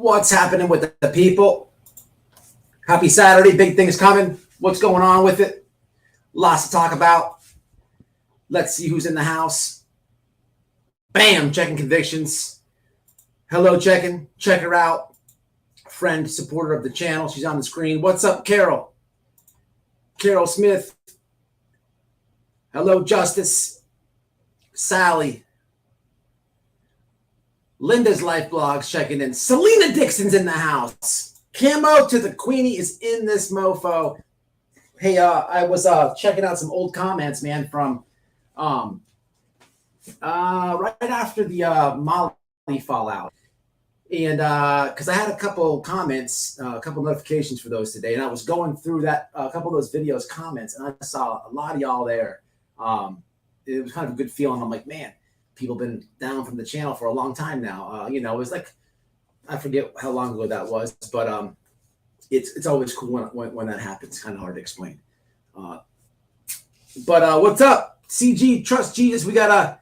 What's happening with the people? Happy Saturday. Big things coming. What's going on with it? Lots to talk about. Let's see who's in the house. Bam, checking convictions. Hello, checking. Check her out. Friend, supporter of the channel. She's on the screen. What's up, Carol? Carol Smith. Hello, Justice. Sally. Linda's Life Blogs checking in. Selena Dixon's in the house. Camo to the Queenie is in this mofo. Hey, I was checking out some old comments, man, from right after the Molly fallout. And because I had a couple comments, a couple notifications for those today, and I was going through that a couple of those videos comments, and I saw a lot of y'all there. It was kind of a good feeling. I'm like, man, people been down from the channel for a long time now. It was like, I forget how long ago that was, but it's always cool when that happens. Kind of hard to explain. But what's up, CG? Trust Jesus. We got a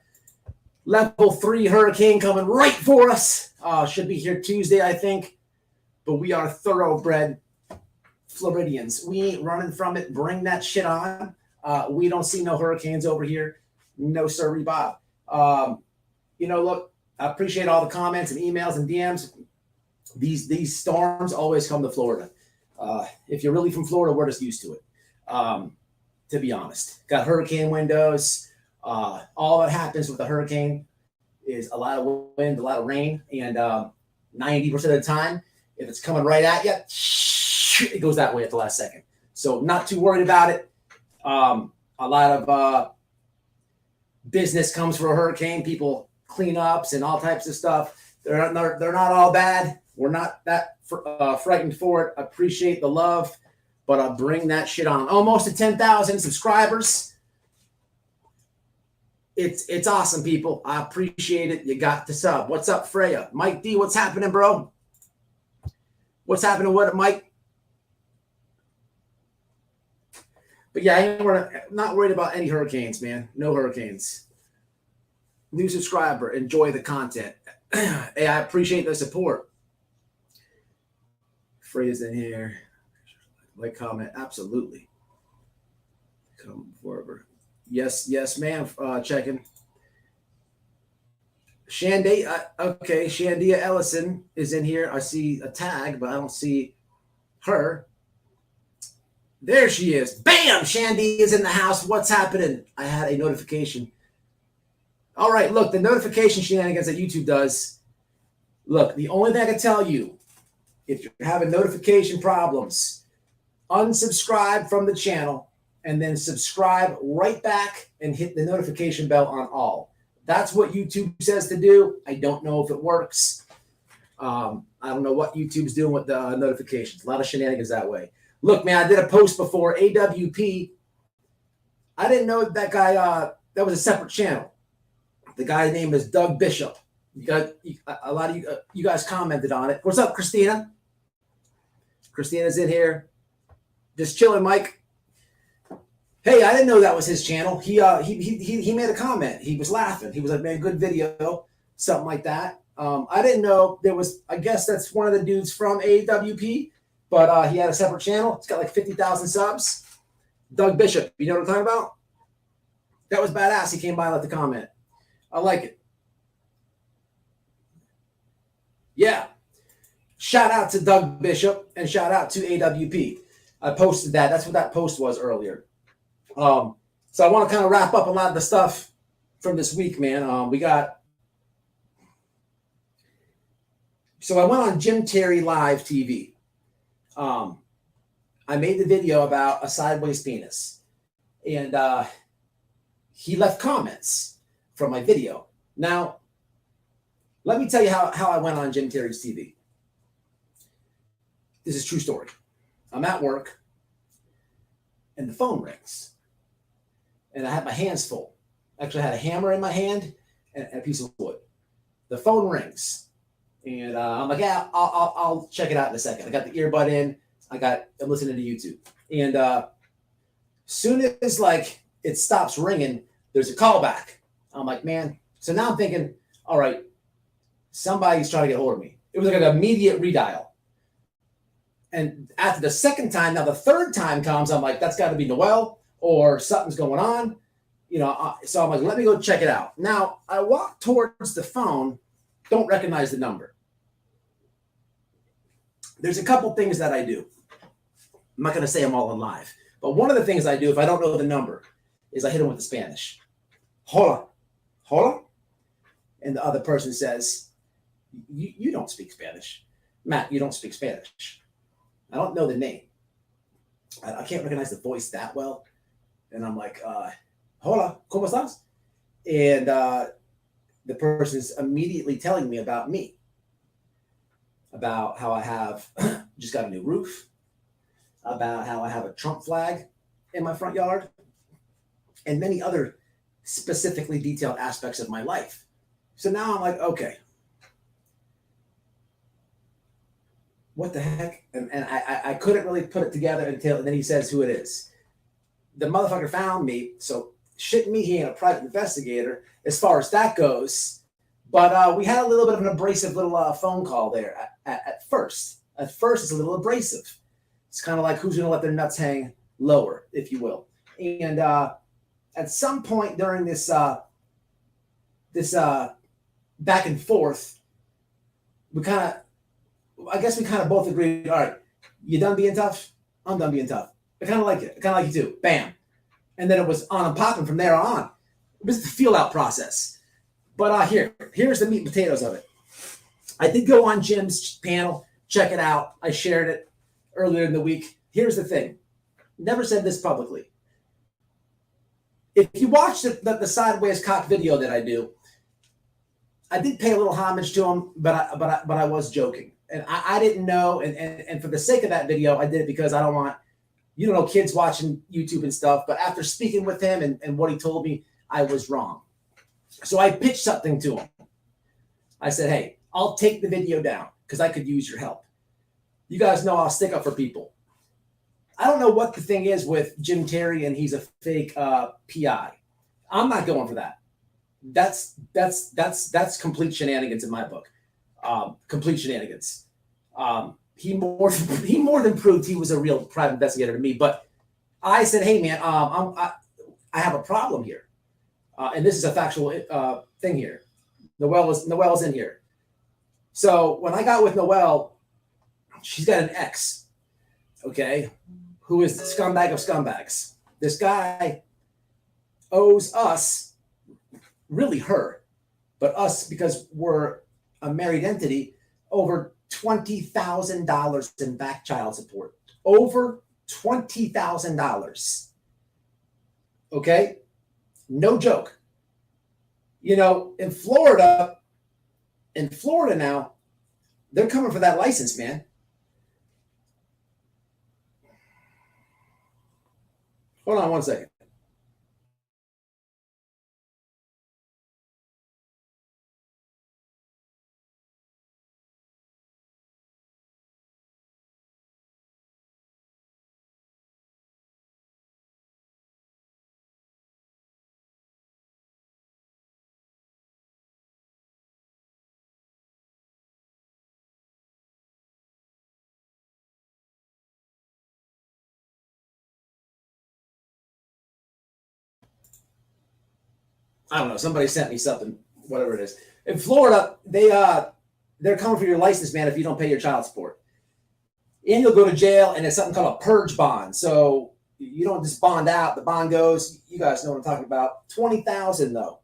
level 3 hurricane coming right for us. Should be here Tuesday, I think. But we are thoroughbred Floridians. We ain't running from it. Bring that shit on. We don't see no hurricanes over here. No, sir, Bob. Look, I appreciate all the comments and emails and DMs. These storms always come to Florida. If you're really from Florida, we're just used to it. To be honest, got hurricane windows. All that happens with a hurricane is a lot of wind, a lot of rain, and 90% of the time, if it's coming right at you, it goes that way at the last second. So not too worried about it. A lot of business comes for a hurricane. People cleanups and all types of stuff. They're not all bad. We're not that frightened for it. Appreciate the love, but I'll bring that shit on. Almost to 10,000 subscribers. It's awesome, people. I appreciate it. You got the sub. What's up, Freya? Mike D, what's happening, bro? What's happening with it, Mike? But yeah, we're not worried about any hurricanes, man. No hurricanes. New subscriber. Enjoy the content. Hey, I appreciate the support. Freya's in here. Like, comment. Absolutely. Come forward. Yes, ma'am. Checking. Okay, Shandia Ellison is in here. I see a tag, but I don't see her. There she is. Bam! Shandy is in the house. What's happening? I had a notification. All right, look, the notification shenanigans that YouTube does. Look, the only thing I can tell you, if you're having notification problems, unsubscribe from the channel and then subscribe right back and hit the notification bell on all. That's what YouTube says to do. I don't know if it works. I don't know what YouTube's doing with the notifications. A lot of shenanigans that way. Look, man, I did a post before, AWP. I didn't know that guy, that was a separate channel. The guy's name is Doug Bishop. A lot of you guys commented on it. What's up, Christina? Christina's in here. Just chilling, Mike. Hey, I didn't know that was his channel. He made a comment. He was laughing. He was like, man, good video, something like that. I didn't know there was, I guess that's one of the dudes from AWP, but he had a separate channel. It's got like 50,000 subs. Doug Bishop, you know what I'm talking about? That was badass. He came by and left a comment. I like it. Yeah. Shout out to Doug Bishop and shout out to AWP. I posted that. That's what that post was earlier. So I want to kind of wrap up a lot of the stuff from this week, man. So I went on Jim Terry Live TV. I made the video about a sideways penis, and he left comments from my video. Now, let me tell you how I went on Jim Terry's TV. This is a true story. I'm at work, and the phone rings. And I had my hands full. Actually, I had a hammer in my hand and a piece of wood. The phone rings. And I'm like, yeah, I'll check it out in a second. I got the earbud in. I'm listening to YouTube. And soon as like it stops ringing, there's a callback. I'm like, man. So now I'm thinking, all right, somebody's trying to get a hold of me. It was like an immediate redial. And after the second time, now the third time comes, I'm like, that's got to be Noel or something's going on. So I'm like, let me go check it out. Now, I walk towards the phone, don't recognize the number. There's a couple things that I do. I'm not going to say them all on live. But one of the things I do, if I don't know the number, is I hit them with the Spanish. Hola. Hola. And the other person says, you don't speak Spanish. Matt, you don't speak Spanish. I don't know the name. I can't recognize the voice that well. And I'm like, hola, ¿cómo estás? And the person's immediately telling me about me. About how I have just got a new roof. About how I have a Trump flag in my front yard. And many other specifically detailed aspects of my life. So now I'm like, okay. What the heck? And I couldn't really put it together until then he says who it is. The motherfucker found me, so shit me, he ain't a private investigator as far as that goes. But we had a little bit of an abrasive little phone call there at first. At first, it's a little abrasive. It's kind of like who's going to let their nuts hang lower, if you will. And at some point during this back and forth, I guess we kind of both agreed, all right, you done being tough? I'm done being tough. I kind of like it. I kind of like you too. Bam. And then it was on and popping from there on. It was the feel out process. But here's the meat and potatoes of it. I did go on Jim's panel, check it out. I shared it earlier in the week. Here's the thing. Never said this publicly. If you watch the Sideways Cock video that I do, I did pay a little homage to him, but I was joking. And I didn't know, and for the sake of that video, I did it because I don't want, kids watching YouTube and stuff. But after speaking with him and what he told me, I was wrong. So I pitched something to him. I said, hey, I'll take the video down because I could use your help. You guys know I'll stick up for people. I don't know what the thing is with Jim Terry and he's a fake PI. I'm not going for that. That's complete shenanigans in my book. Complete shenanigans. He more than proved he was a real private investigator to me. But I said, hey man, I have a problem here, and this is a factual thing here. Noel's in here. So when I got with Noel, she's got an ex, okay, who is the scumbag of scumbags. This guy owes us, really her, but us because we're a married entity, over $20,000 in back child support. Over $20,000. Okay? No joke. In Florida now, they're coming for that license, man. Hold on one second. I don't know. Somebody sent me something, whatever it is. In Florida, they're coming for your license, man, if you don't pay your child support. And you'll go to jail, and it's something called a purge bond. So you don't just bond out. The bond goes. You guys know what I'm talking about. $20,000 though.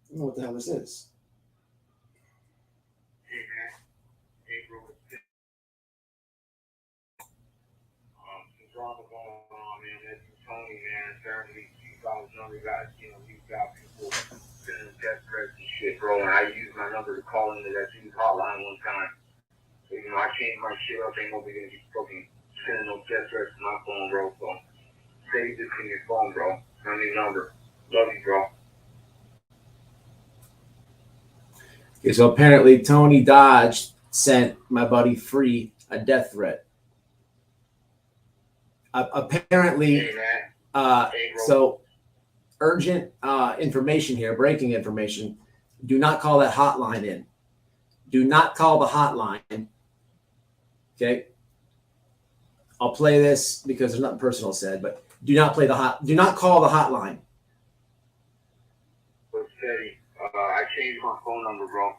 I don't know what the hell this is. Hey man, April. Some drama going on, man. That's Tony, man. Certainly, C-FOWLS younger guys, you've got people sending death threats and shit, bro. And I used my number to call into that dude's hotline one time. So, I changed my shit up. Ain't nobody gonna be fucking sending no death threats to my phone, bro. So save this in your phone, bro. My new number. Love you, bro. Okay, so apparently Tony Dodge sent my buddy Free a death threat. Apparently, so urgent information here, breaking information. Do not call that hotline in. Do not call the hotline. Okay. I'll play this because there's nothing personal said, but do not call the hotline. But steady. I changed my phone number, bro.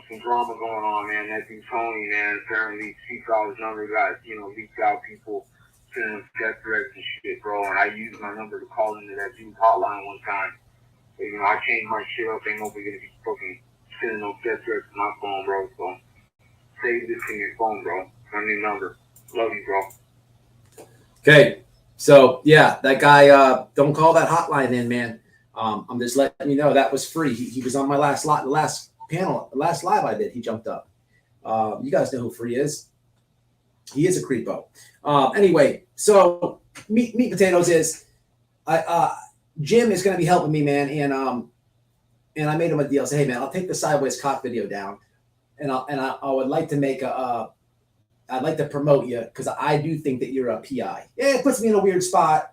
Some drama going on, man. That dude Tony, man, apparently C-FOWLS number got, leaked out. People sending him death threats and shit, bro. And I used my number to call into that dude's hotline one time. But, I changed my shit up. Ain't nobody gonna be fucking sending no death threats to my phone, bro. So save this in your phone, bro. My new number. Love you, bro. Okay. So yeah, that guy, don't call that hotline in, man. I'm just letting you know that was free. He was on my last live I did. He jumped up. You guys know who Free is. He is a creepo. Anyway, so meat potatoes is Jim is going to be helping me, man, and I made him a deal. Say, hey, man, I'll take the sideways cock video down, and I would like to make I'd like to promote you because I do think that you're a PI. Yeah, it puts me in a weird spot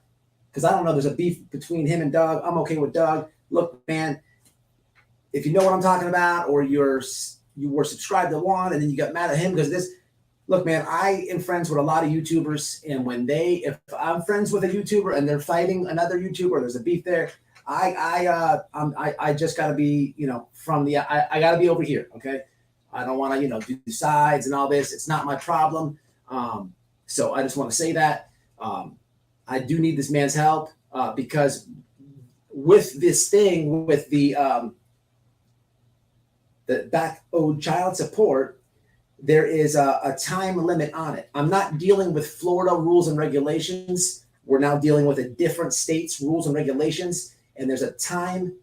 because I don't know. There's a beef between him and Doug. I'm okay with Doug. Look, man, if you know what I'm talking about, or you were subscribed to one and then you got mad at him because of this. Look, man, I am friends with a lot of YouTubers, and if I'm friends with a YouTuber and they're fighting another YouTuber, there's a beef there. I just got to be, I got to be over here, okay? I don't want to, do sides and all this. It's not my problem. So I just want to say that I do need this man's help because with this thing, with the back owed child support, there is a time limit on it. I'm not dealing with Florida rules and regulations. We're now dealing with a different state's rules and regulations, and there's a time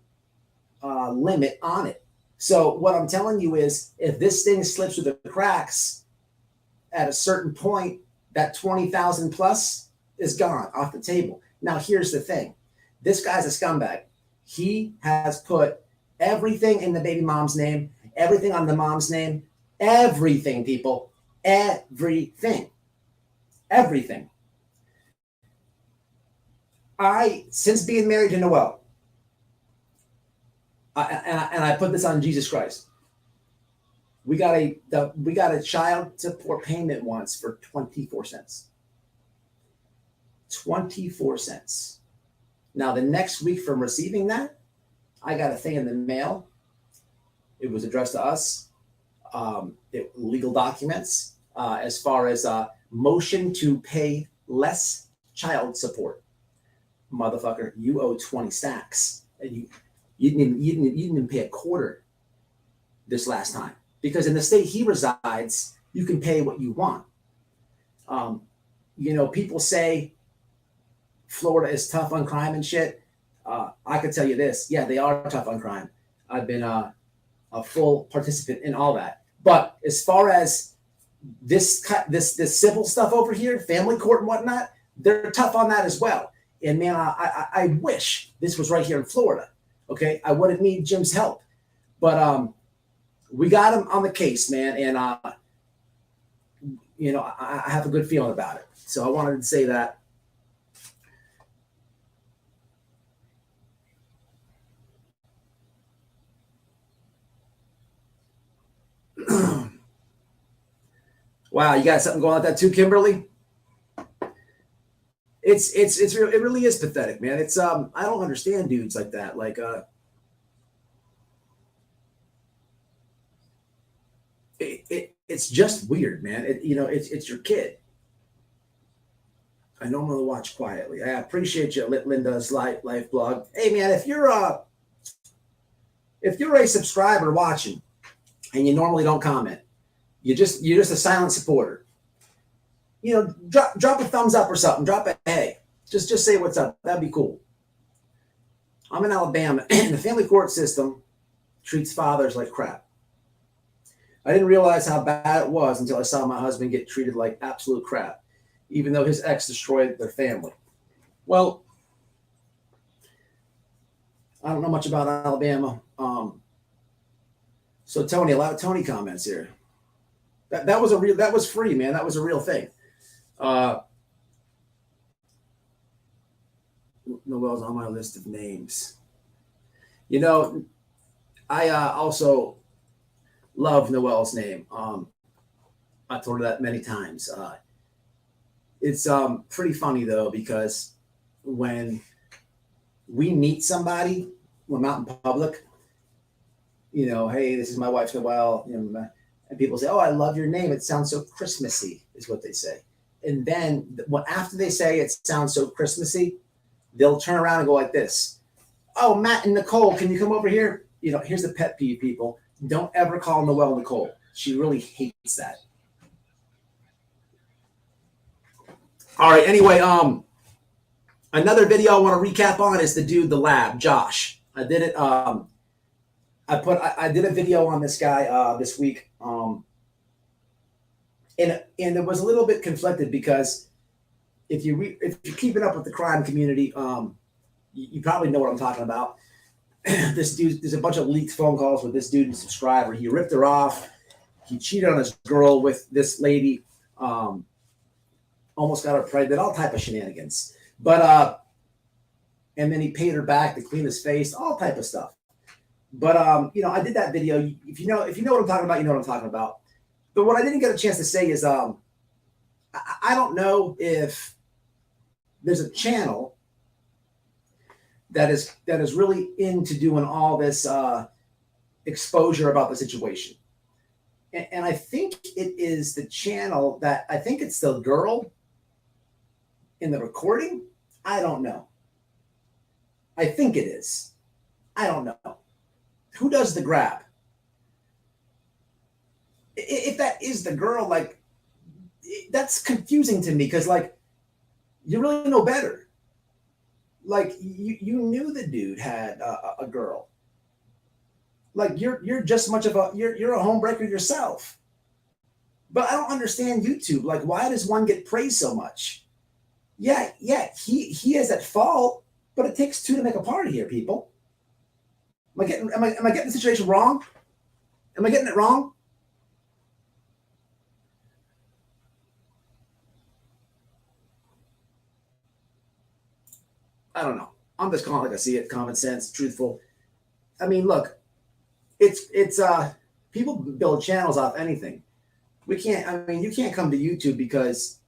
limit on it. So what I'm telling you is, if this thing slips through the cracks at a certain point, that 20,000 plus is gone off the table. Now, here's the thing. This guy's a scumbag. He has put everything in the baby mom's name, everything on the mom's name, everything, people, everything. Since being married to Noelle, I put this on Jesus Christ. We got a child support payment once for 24 cents. 24 cents. Now, the next week from receiving that, I got a thing in the mail. It was addressed to us. Legal documents as far as motion to pay less child support. Motherfucker, you owe 20 stacks, and you didn't even pay a quarter this last time, because in the state he resides, you can pay what you want. People say Florida is tough on crime and shit. I could tell you this. Yeah, they are tough on crime. I've been a full participant in all that. But as far as this civil stuff over here, family court and whatnot, they're tough on that as well. And man, I wish this was right here in Florida. Okay, I wouldn't need Jim's help, but we got him on the case, man, and I have a good feeling about it. So I wanted to say that. Wow, you got something going like that too, Kimberly? It really is pathetic, man. It's I don't understand dudes like that. Like it's just weird, man. It's your kid. I normally watch quietly. I appreciate you, Linda's life blog. Hey, man, if you're a subscriber watching and you normally don't comment, you're just a silent supporter. Drop a thumbs up or something. Drop a hey. Just say what's up. That'd be cool. I'm in Alabama, and the family court system treats fathers like crap. I didn't realize how bad it was until I saw my husband get treated like absolute crap, even though his ex destroyed their family. Well, I don't know much about Alabama. So Tony, a lot of Tony comments here. That was free, man. That was a real thing. Noelle's on my list of names. I also love Noelle's name. I told her that many times. It's pretty funny though, because when we meet somebody, when I'm out in public, you know, hey, this is my wife Noelle, you know, and people say, oh, I love your name. It sounds so Christmassy, is what they say. And then after they say it sounds so Christmassy, they'll turn around and go like this. Oh, Matt and Nicole, can you come over here? You know, here's the pet peeve, people. Don't ever call Noelle Nicole. She really hates that. All right, anyway, another video I want to recap on is the dude, the lab, Josh. I did it. I did a video on this guy this week, and it was a little bit conflicted because if you're keeping up with the crime community, you probably know what I'm talking about. This dude, there's a bunch of leaked phone calls with this dude and subscriber. He ripped her off. He cheated on his girl with this lady. Almost got her pregnant. All type of shenanigans. But and then he paid her back to clean his face. All type of stuff. But you know, I did that video. If you know what I'm talking about, you know what I'm talking about. But what I didn't get a chance to say is I don't know if there's a channel that is really into doing all this exposure about the situation. And I think it is the channel that, I think it's the girl in the recording. I don't know. I think it is. I don't know. Who does the grab? If that is the girl, like, that's confusing to me, because, like, you really know better. Like, you knew the dude had a girl. Like, you're just much of you're a homebreaker yourself. But I don't understand YouTube. Like, why does one get praised so much? Yeah, he is at fault, but it takes two to make a party here, people. Am I getting the situation wrong? Am I getting it wrong? I don't know. I'm just calling it like I see it, common sense, truthful. I mean, look, it's people build channels off anything. You can't come to YouTube because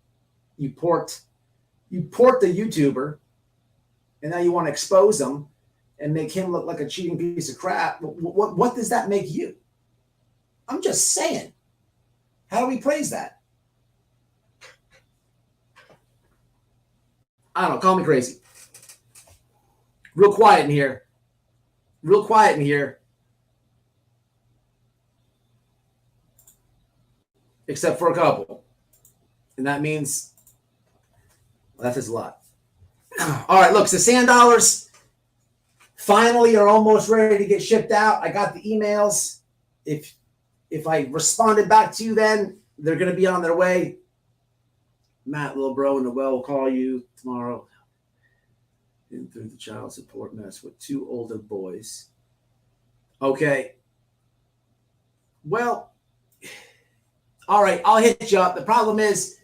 you port the YouTuber, and now you want to expose them and make him look like a cheating piece of crap. What does that make you? I'm just saying. How do we praise that? I don't know. Call me crazy. Real quiet in here. Real quiet in here. Except for a couple. And that means, well, that says a lot. All right, look, so sand dollars finally are almost ready to get shipped out. I got the emails. If I responded back to you then, they're going to be on their way. Matt, little bro, and Noelle will call you tomorrow. In through the child support mess with two older boys. Okay. Well, all right, I'll hit you up. The problem is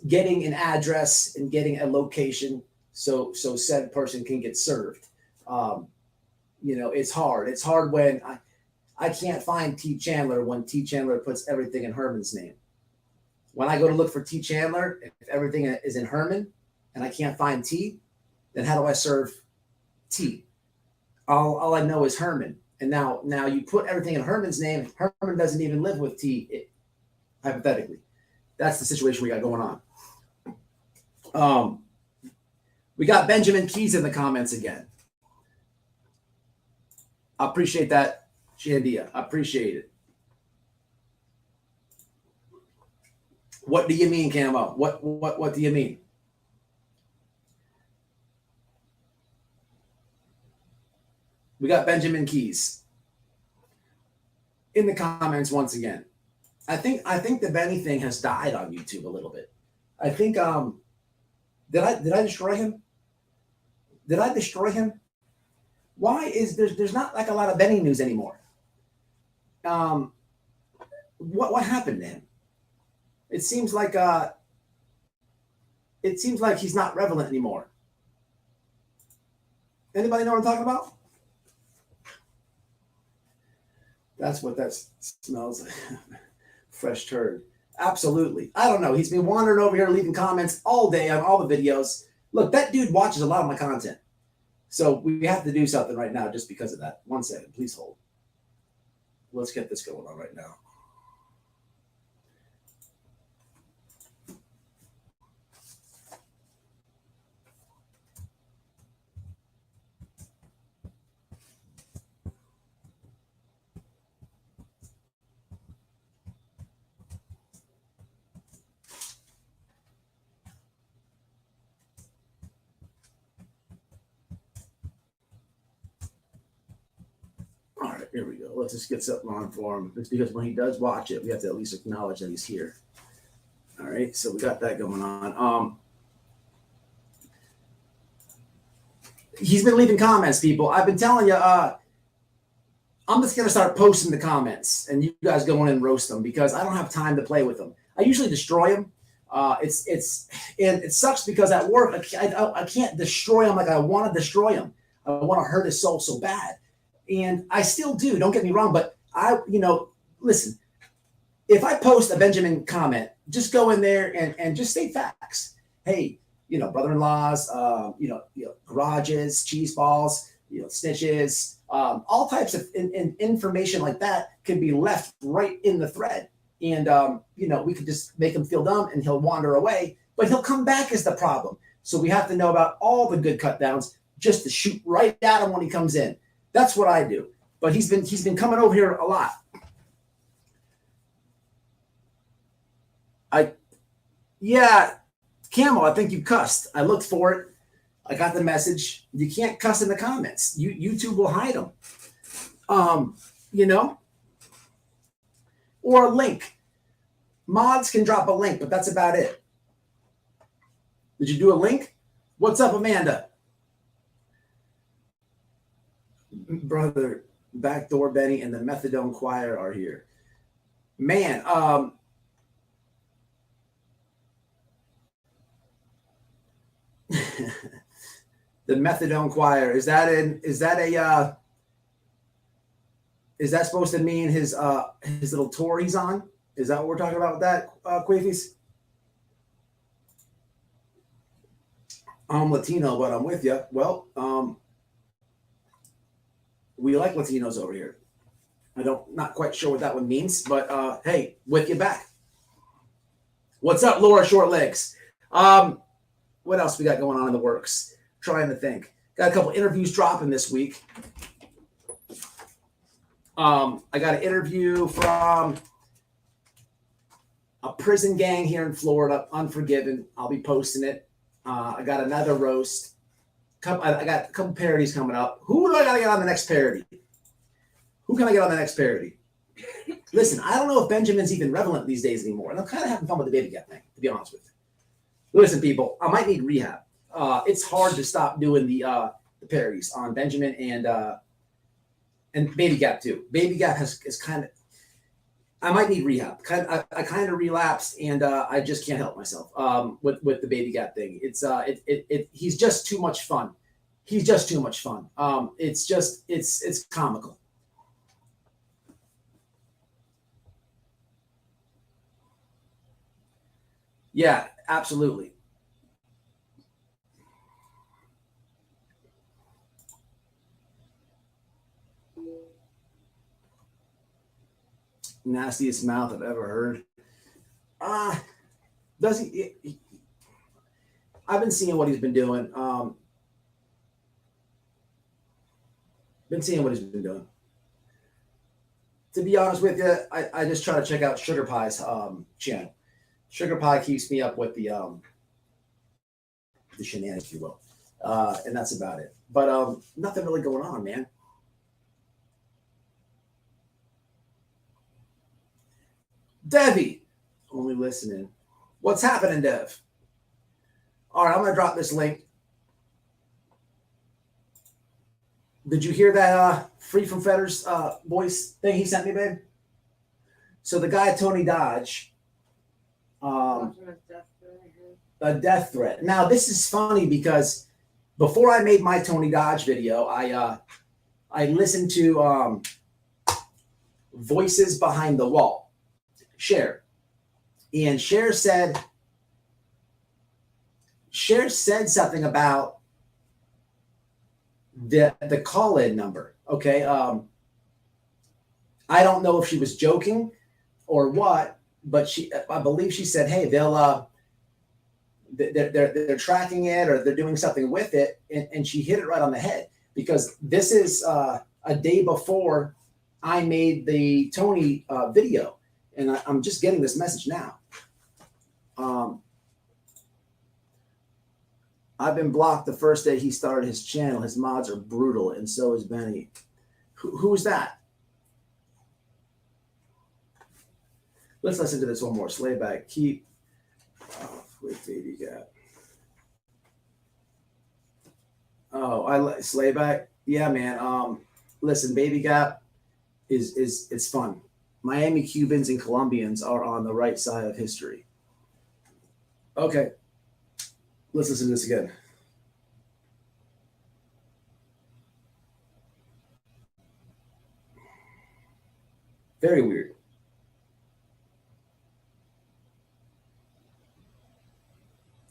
getting an address and getting a location so said person can get served. You know, it's hard. It's hard when I can't find T. Chandler when T. Chandler puts everything in Herman's name. When I go to look for T. Chandler, if everything is in Herman and I can't find T, then how do I serve T? All I know is Herman. And now you put everything in Herman's name. Herman doesn't even live with T, hypothetically. That's the situation we got going on. We got Benjamin Keys in the comments again. I appreciate that, Shandia. I appreciate it. What do you mean, Camo? What do you mean? We got Benjamin Keys in the comments once again. I think the Benny thing has died on YouTube a little bit. I think did I destroy him? Did I destroy him? Why is there's not like a lot of Benny news anymore? What happened to him? It seems like he's not relevant anymore. Anybody know what I'm talking about? That's what that smells like. Fresh turd. Absolutely. I don't know. He's been wandering over here leaving comments all day on all the videos. Look, that dude watches a lot of my content. So we have to do something right now just because of that. 1 second. Please hold. Let's get this going on right now. All right, here we go. Let's just get something on for him. It's because when he does watch it, we have to at least acknowledge that he's here. All right, so we got that going on. He's been leaving comments, people. I've been telling you, I'm just going to start posting the comments, and you guys go in and roast them because I don't have time to play with them. I usually destroy them. And it sucks because at work, I can't destroy him like I want to destroy him. I want to hurt his soul so bad. And I still do, don't get me wrong, but listen, if I post a Benjamin comment, just go in there and just state facts. Hey, brother-in-laws, garages, cheese balls, snitches, all types of information like that can be left right in the thread. And, we could just make him feel dumb and he'll wander away, but he'll come back as the problem. So we have to know about all the good cut downs just to shoot right at him when he comes in. That's what I do. But he's been coming over here a lot. Camel, I think you cussed. I looked for it. I got the message. You can't cuss in the comments. YouTube will hide them. Or a link. Mods can drop a link, but that's about it. Did you do a link? What's up, Amanda? Brother, Backdoor Benny and the Methadone Choir are here. Man, the Methadone Choir, is that supposed to mean his little tour he's on? Is that what we're talking about with that, Quafies? I'm Latino, but I'm with you. Well, we like Latinos over here. Not quite sure what that one means, but hey, with you back. What's up, Laura Shortlegs? What else we got going on in the works? Trying to think. Got a couple interviews dropping this week. I got an interview from a prison gang here in Florida, Unforgiven. I'll be posting it. I got another roast. I got a couple parodies coming up. Who do I got to get on the next parody? Who can I get on the next parody? Listen, I don't know if Benjamin's even relevant these days anymore. And I'm kind of having fun with the baby cat thing, to be honest with you. Listen, people, I might need rehab. It's hard to stop doing the parodies on Benjamin and Baby Gap too. Baby Gap is kind of. I might need rehab. I kind of relapsed, and I just can't help myself with the Baby Gap thing. It's he's just too much fun. He's just too much fun. It's comical. Yeah, absolutely. Nastiest mouth I've ever heard. Does he? I've been seeing what he's been doing. To be honest with you, I just try to check out Sugar Pie's channel. Sugar Pie keeps me up with the shenanigans, if you will, and that's about it. But nothing really going on, man. Devi, only listening. What's happening, Dev? All right, I'm going to drop this link. Did you hear that Free from Fetters voice thing he sent me, babe? So the guy, Tony Dodge, a death threat. Now, this is funny because before I made my Tony Dodge video, I listened to Voices Behind the Wall, Cher. And Cher said something about the call-in number. Okay. I don't know if she was joking or what, but I believe she said, hey, they're tracking it, or they're doing something with it. And she hit it right on the head, because this is a day before I made the Tony video, and I'm just getting this message now. I've been blocked the first day he started his channel. His mods are brutal, and so is Benny. Who's that? Let's listen to this one more. Slayback, keep with baby gap. Oh, I like Slayback. Yeah, man. Listen, baby gap is it's fun. Miami Cubans and Colombians are on the right side of history. Okay, let's listen to this again. Very weird.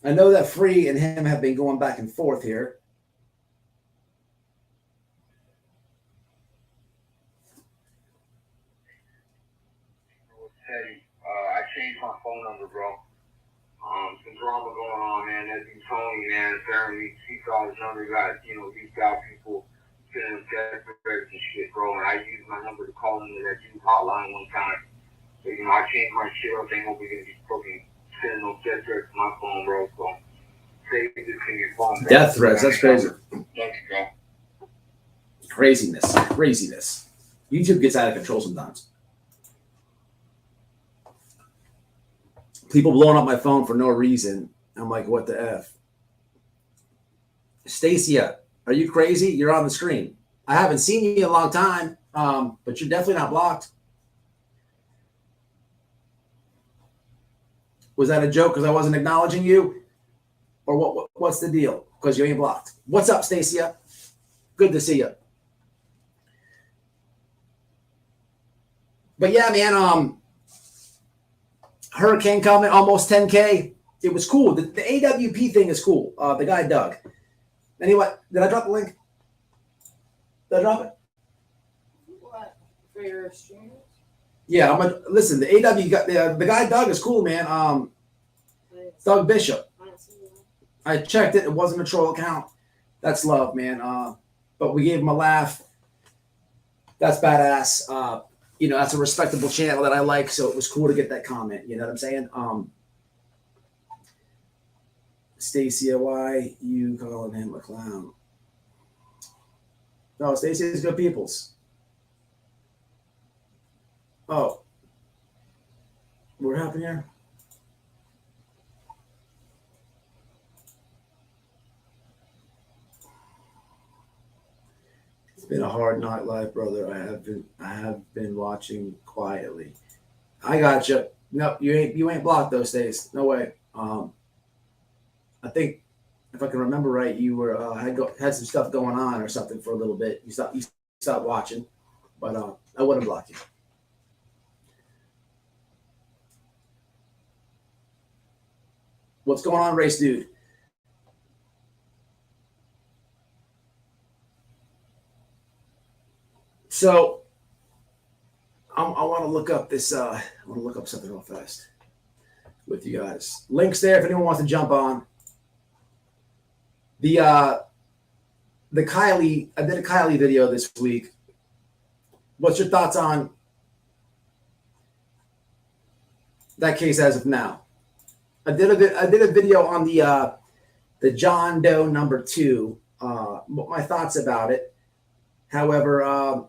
I know that Free and him have been going back and forth here. Hey, I changed my phone number, bro. Some drama going on, man. That's you Tony, man. Apparently, C-FOWLS number got, these got people sending death threats and shit, bro. And I used my number to call into that dude hotline one time. So, I changed my shit up. They won't be gonna be fucking sending no death threats to my phone, bro. So, save this in your phone, bro. Death threats, that's crazy. Thanks, bro. Craziness. YouTube gets out of control sometimes. People blowing up my phone for no reason. I'm like, what the F? Stacia, are you crazy? You're on the screen. I haven't seen you in a long time, but you're definitely not blocked. Was that a joke because I wasn't acknowledging you? Or what's the deal? Because you ain't blocked. What's up, Stacia? Good to see you. But yeah, man, Hurricane coming, almost 10K. It was cool. The AWP thing is cool. The guy Doug. Anyway, did I drop the link? Did I drop it? What? For your streams? Yeah, listen. The AW the guy Doug is cool, man. Doug Bishop. I checked it. It wasn't a troll account. That's love, man. But we gave him a laugh. That's badass. That's a respectable channel that I like, so it was cool to get that comment. You know what I'm saying? Stacia, why you calling him a clown? No, Stacia is good peoples. Oh. What happened here? It's been a hard night life, brother. I have been watching quietly. I got you. No, you ain't blocked those days. No way. I think if I can remember right, you were had some stuff going on or something for a little bit. You stopped watching, but I wouldn't block you. What's going on, race dude? So I want to look up this. I want to look up something real fast with you guys. Links there if anyone wants to jump on. The Kylie. I did a Kylie video this week. What's your thoughts on that case as of now? I did a video on the John Doe number 2. My thoughts about it. However, I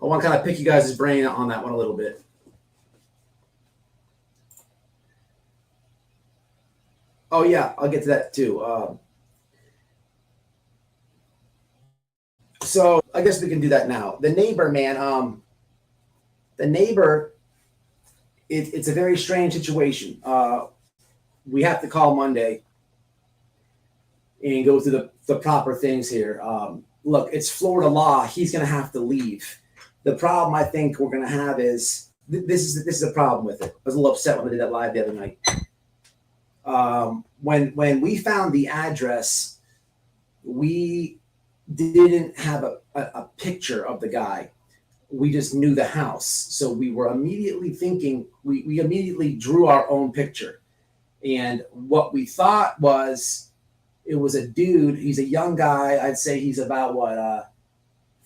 want to kind of pick you guys' brain on that one a little bit. Oh yeah, I'll get to that too. So I guess we can do that now. The neighbor, man. The neighbor. It's a very strange situation. We have to call Monday and go through the proper things here. look, it's Florida law. He's going to have to leave. The problem I think we're going to have is this is a problem with it. I was a little upset when I did that live the other night. When we found the address, we didn't have a picture of the guy. We just knew the house. So we were immediately thinking, we immediately drew our own picture. And what we thought was, it was a dude. He's a young guy. I'd say he's about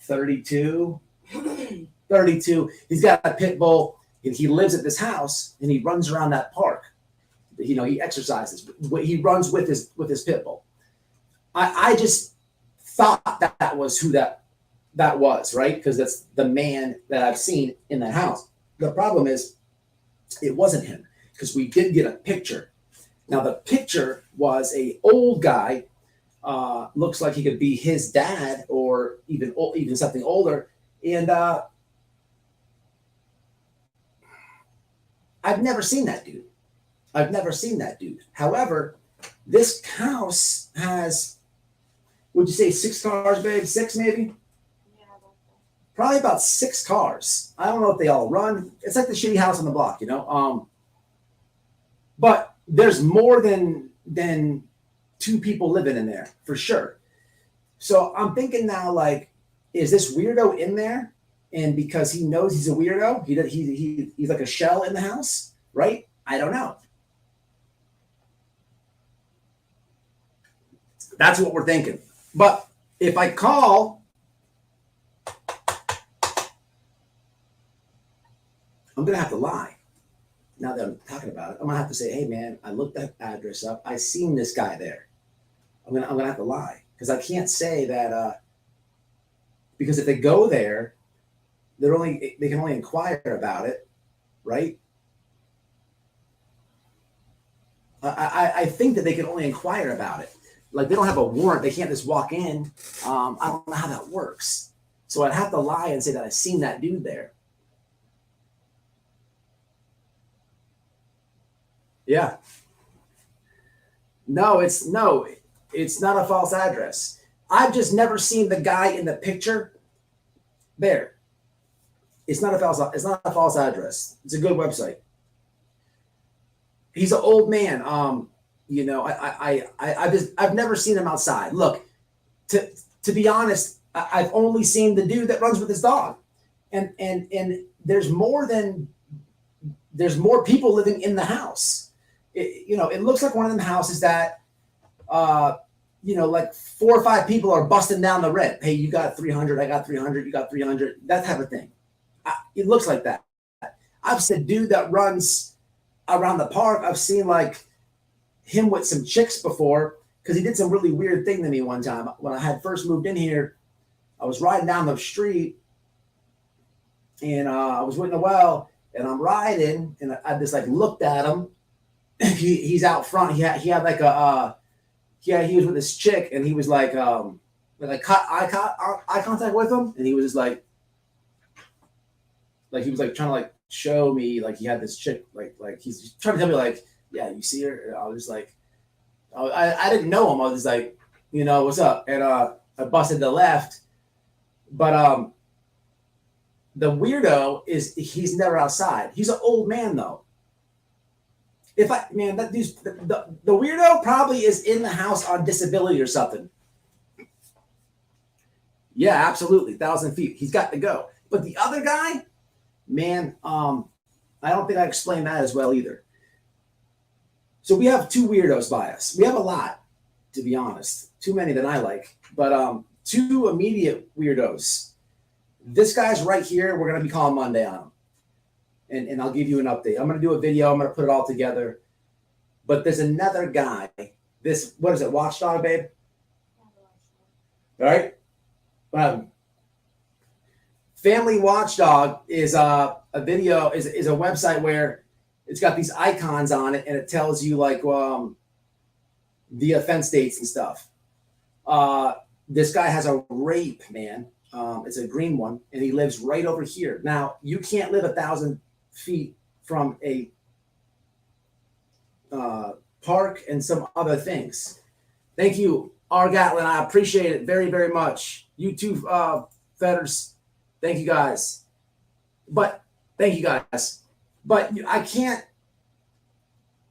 32. 32. He's got a pit bull, and he lives at this house, and he runs around that park. You know, he exercises. He runs with his pit bull. I just thought that was who that was, right? Because that's the man that I've seen in that house. The problem is, it wasn't him, because we did get a picture. Now the picture was a old guy. Looks like he could be his dad, or even something older. And I've never seen that dude. However, this house has, would you say 6 cars, babe? 6 maybe? Yeah, Probably about 6 cars. I don't know if they all run. It's like the shitty house on the block, you know? But there's more than 2 people living in there, for sure. So I'm thinking now, like, is this weirdo in there? And because he knows he's a weirdo, he's like a shell in the house, right? I don't know. That's what we're thinking. But if I call, I'm going to have to lie. Now that I'm talking about it, I'm going to have to say, hey, man, I looked that address up. I seen this guy there. I'm going to have to lie, because I can't say that, because if they go there, they can only inquire about it, right? I think that they can only inquire about it. Like, they don't have a warrant. They can't just walk in. I don't know how that works. So I'd have to lie and say that I seen that dude there. Yeah. No, it's not a false address. I've just never seen the guy in the picture there. It's not a false address. It's a good website. He's an old man. You know, I've never seen him outside. Look, to be honest, I've only seen the dude that runs with his dog, and there's more people living in the house. It looks like one of them houses that, like 4 or 5 people are busting down the rent. Hey, you got 300, I got 300, you got 300, that type of thing. It looks like that. I've seen a dude that runs around the park. I've seen like him with some chicks before, because he did some really weird thing to me one time. When I had first moved in here, I was riding down the street, and I was with Noel, and I'm riding, and I just like looked at him. He's out front. He had like he was with this chick, and he was like caught eye contact with him, and he was just like he was like trying to like show me like he had this chick, like he's trying to tell me like, yeah, you see her. And I was just like, I didn't know him. I was just like, what's up? And I busted the left, but the weirdo is he's never outside. He's an old man though. That dude's the weirdo probably is in the house on disability or something. Yeah, absolutely, 1,000 feet. He's got to go. But the other guy, man, I don't think I explained that as well either. So we have 2 weirdos by us. We have a lot, to be honest. Too many than I like. But 2 immediate weirdos. This guy's right here. We're going to be calling Monday on him. And I'll give you an update. I'm going to do a video. I'm going to put it all together. But there's another guy. This, what is it, Watchdog, babe? All right. Family Watchdog is a video, is a website where it's got these icons on it, and it tells you like the offense dates and stuff. This guy has a rape, man. It's a green one, and he lives right over here. Now, you can't live 1,000 feet from a park and some other things. Thank you, R. Gatlin, I appreciate it very, very much. You too, Fetters. Thank you guys. But I can't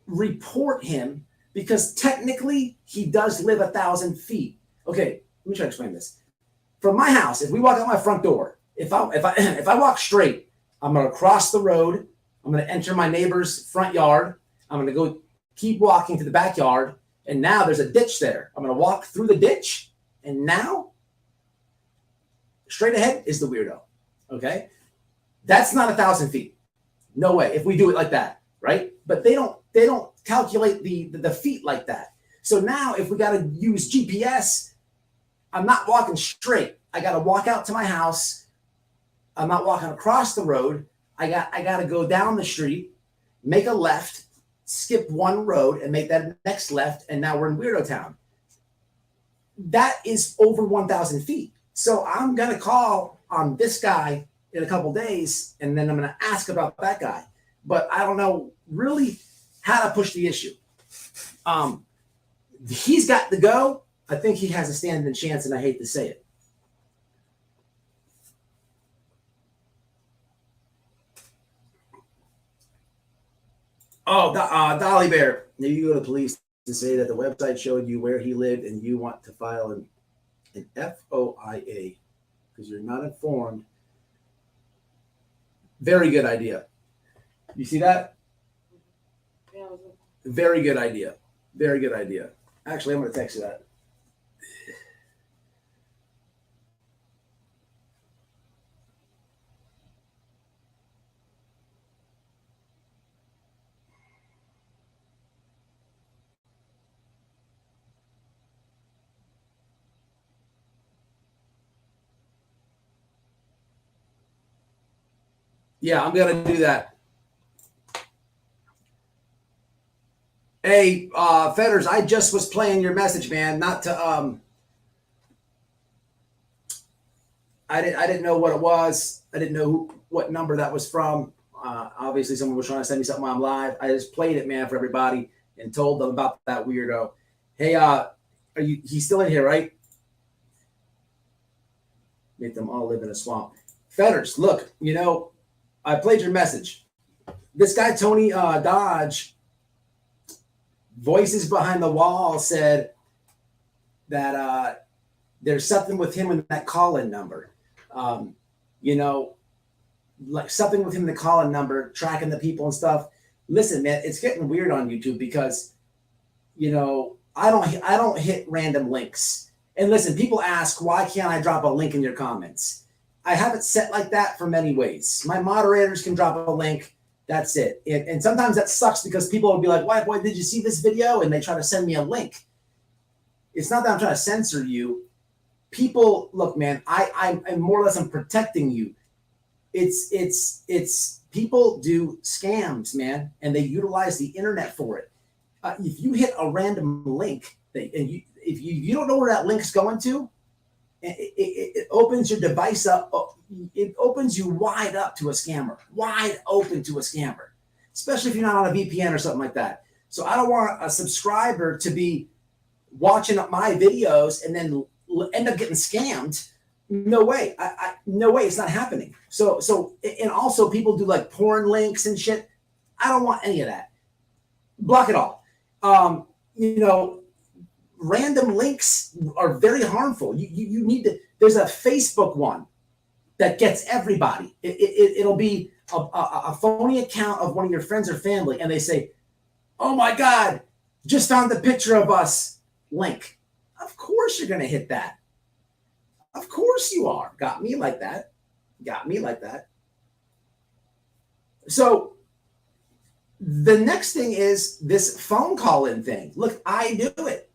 report him because technically he does live 1,000 feet. Okay, let me try to explain this. From my house, if we walk out my front door, if I walk straight, I'm gonna cross the road. I'm gonna enter my neighbor's front yard. I'm gonna go keep walking to the backyard, and now there's a ditch there. I'm gonna walk through the ditch, and now straight ahead is the weirdo. Okay, that's not 1,000 feet. No way. If we do it like that, right? But they don't calculate the feet like that. So now if we got to use GPS, I'm not walking straight. I got to walk out to my house. I'm not walking across the road. I got to go down the street, make a left, skip one road, and make that next left, and now we're in Weirdo Town. That is over 1,000 feet. So I'm gonna call on this guy in a couple days, and then I'm gonna ask about that guy. But I don't know really how to push the issue. He's got to go. I think he has a standing chance, and I hate to say it. Oh, Dolly Bear. Maybe you go to the police to say that the website showed you where he lived and you want to file an FOIA because you're not informed. Very good idea. You see that? Yeah, Very good idea. Very good idea. Actually, I'm going to text you that. Yeah, I'm going to do that. Hey, Fetters, I just was playing your message, man. Not to I didn't know what it was. I didn't know what number that was from. Obviously, someone was trying to send me something while I'm live. I just played it, man, for everybody and told them about that weirdo. Hey, he's still in here, right? Make them all live in a swamp. Fetters, look, I played your message. This guy, Tony Dodge, Voices Behind the Wall, said that there's something with him in that call-in number. Like something with him in the call-in number, tracking the people and stuff. Listen, man, it's getting weird on YouTube because, I don't hit random links. And listen, people ask, why can't I drop a link in your comments? I have it set like that for many ways. My moderators can drop a link. That's it. And sometimes that sucks because people will be like, why, boy, did you see this video? And they try to send me a link. It's not that I'm trying to censor you. People, look, man, I'm more or less, I'm protecting you. It's people do scams, man, and they utilize the internet for it. If you hit a random link and if you don't know where that link's going to, it opens your device up. It opens you wide up to a scammer, wide open to a scammer, especially if you're not on a VPN or something like that. So I don't want a subscriber to be watching my videos and then end up getting scammed. No way. No way. It's not happening. So, and also people do like porn links and shit. I don't want any of that. Block it all. Random links are very harmful. You need to, there's a Facebook one that gets everybody. It'll be a phony account of one of your friends or family. And they say, oh my God, just found the picture of us link. Of course you're going to hit that. Of course you are. Got me like that. So the next thing is this phone call-in thing. Look, I do it.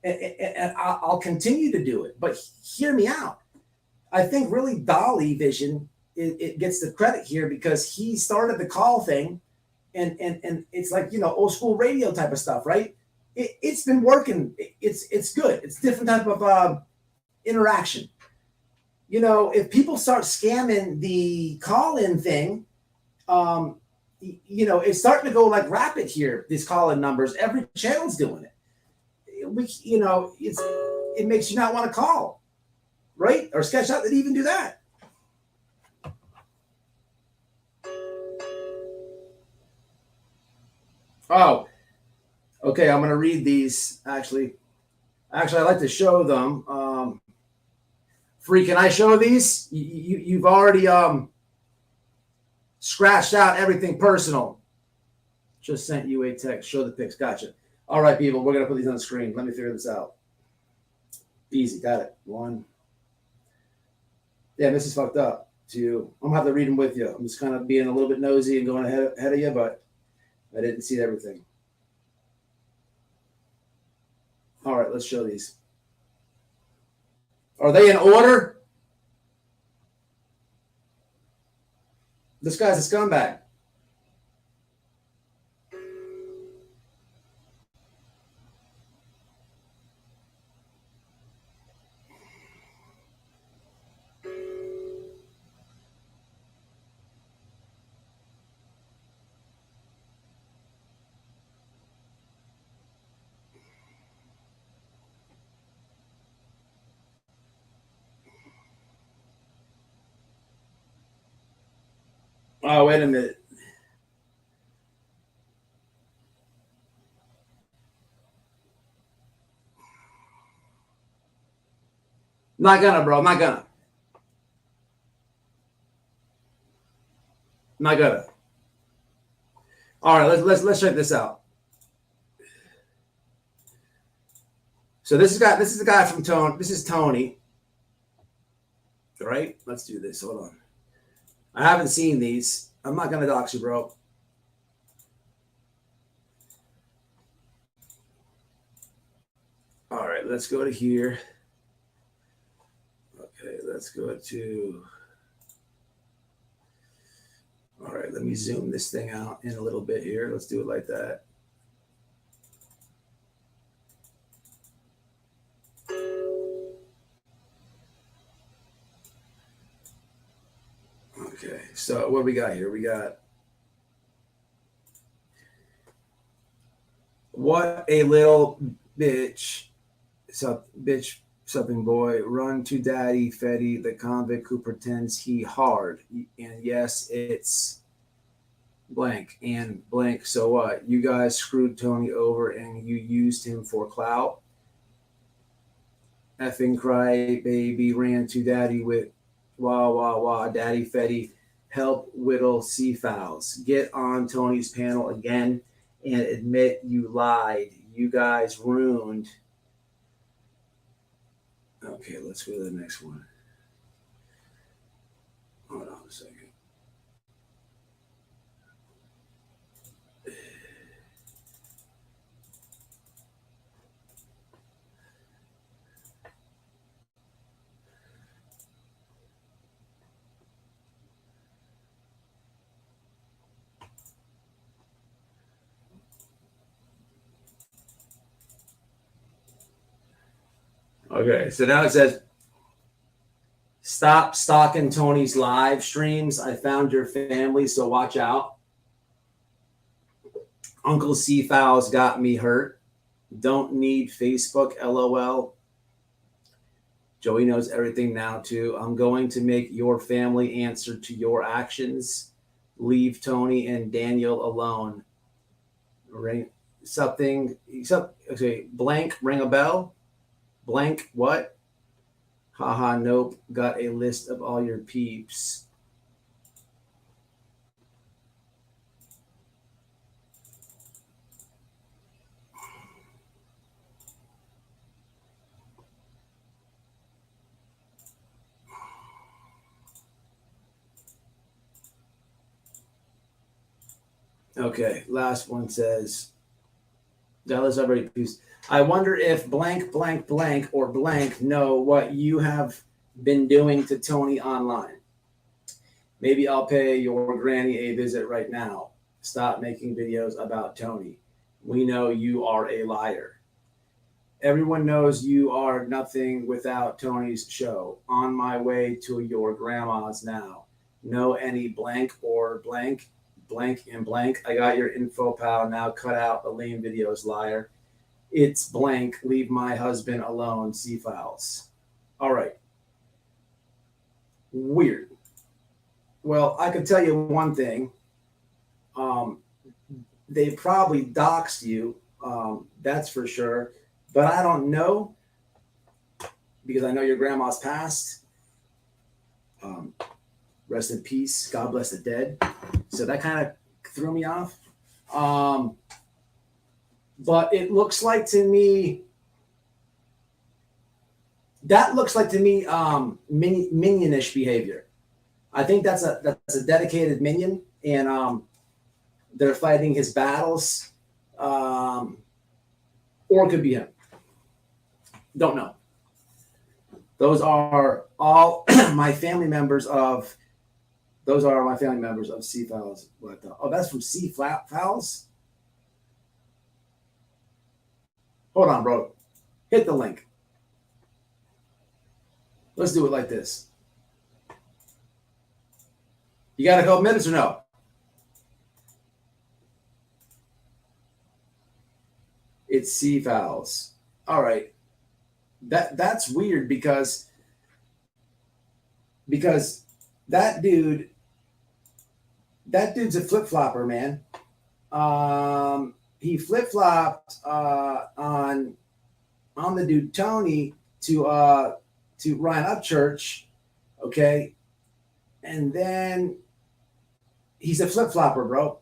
And I'll continue to do it. But hear me out. I think really Dolly Vision, it gets the credit here because he started the call thing. And it's like, old school radio type of stuff, right? It's been working. It's good. It's different type of interaction. If people start scamming the call-in thing, it's starting to go like rapid here, these call-in numbers. Every channel's doing it. it makes you not want to call, right? Or sketch out. They didn't even do that. Oh, okay. I'm gonna read these. Actually, I like to show them. Free, can I show these? You've already scratched out everything personal. Just sent you a text. Show the pics. Gotcha. All right, people. We're gonna put these on the screen. Let me figure this out. Easy. Got it. One. Yeah, this is fucked up. Two. I'm gonna have to read them with you. I'm just kind of being a little bit nosy and going ahead of you, but I didn't see everything. All right, let's show these. Are they in order? This guy's a scumbag. Oh, wait a minute. Not gonna, bro. Not gonna. Not gonna. All right, let's check this out. So this is the guy from Tone. This is Tony. All right, let's do this. Hold on. I haven't seen these. I'm not gonna dox you, bro. All right, let's go to here. Okay, let's go to. All right, let me zoom this thing out in a little bit here. Let's do it like that. Okay, so what we got here? We got what a little bitch, something boy, run to daddy Fetty, the convict who pretends he hard. And yes, it's blank and blank. So what? You guys screwed Tony over and you used him for clout. Effing cry baby ran to daddy with wah wah wah daddy Fetty. Help whittle C-FOWLS. Get on Tony's panel again and admit you lied. You guys ruined. Okay, let's go to the next one. Hold on a second. Okay, so now it says, stop stalking Tony's live streams. I found your family, so watch out. Uncle C-FOWLS got me hurt. Don't need Facebook, LOL. Joey knows everything now, too. I'm going to make your family answer to your actions. Leave Tony and Daniel alone. Ring something. Okay, blank, ring a bell. Blank, what? Haha, nope. Got a list of all your peeps. Okay, last one says, Dallas already peace. I wonder if blank, blank, blank, or blank know what you have been doing to Tony online. Maybe I'll pay your granny a visit right now. Stop making videos about Tony. We know you are a liar. Everyone knows you are nothing without Tony's show. On my way to your grandma's now. Know any blank or blank, blank and blank. I got your info, pal. Now cut out the lame videos, liar. It's blank. Leave my husband alone. C-FOWLS. All right. Weird. Well, I can tell you one thing. They probably doxed you. That's for sure. But I don't know because I know your grandma's passed. Rest in peace. God bless the dead. So that kind of threw me off. But it looks like to me, minionish behavior. I think that's a dedicated minion, and they're fighting his battles, or it could be him. Don't know. Those are all my family members of. Those are my family members of C-FOWLS. Oh, that's from C-FOWLS. Hold on, bro. Hit the link. Let's do it like this. You got a couple minutes or no? It's C-FOWLS. All right. That's weird because that dude's a flip-flopper, man. He flip-flopped on the dude Tony to Ryan Upchurch, okay? And then he's a flip-flopper, bro.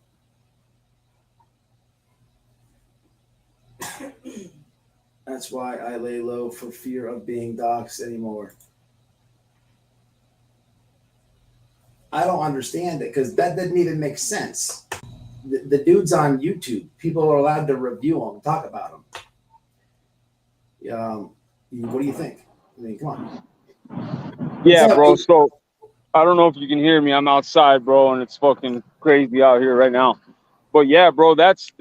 That's why I lay low for fear of being doxxed anymore. I don't understand it because that didn't even make sense. The dude's on YouTube. People are allowed to review him, talk about him. What do you think? I mean, come on. Yeah, bro. So I don't know if you can hear me. I'm outside, bro, and it's fucking crazy out here right now. But yeah, bro, that's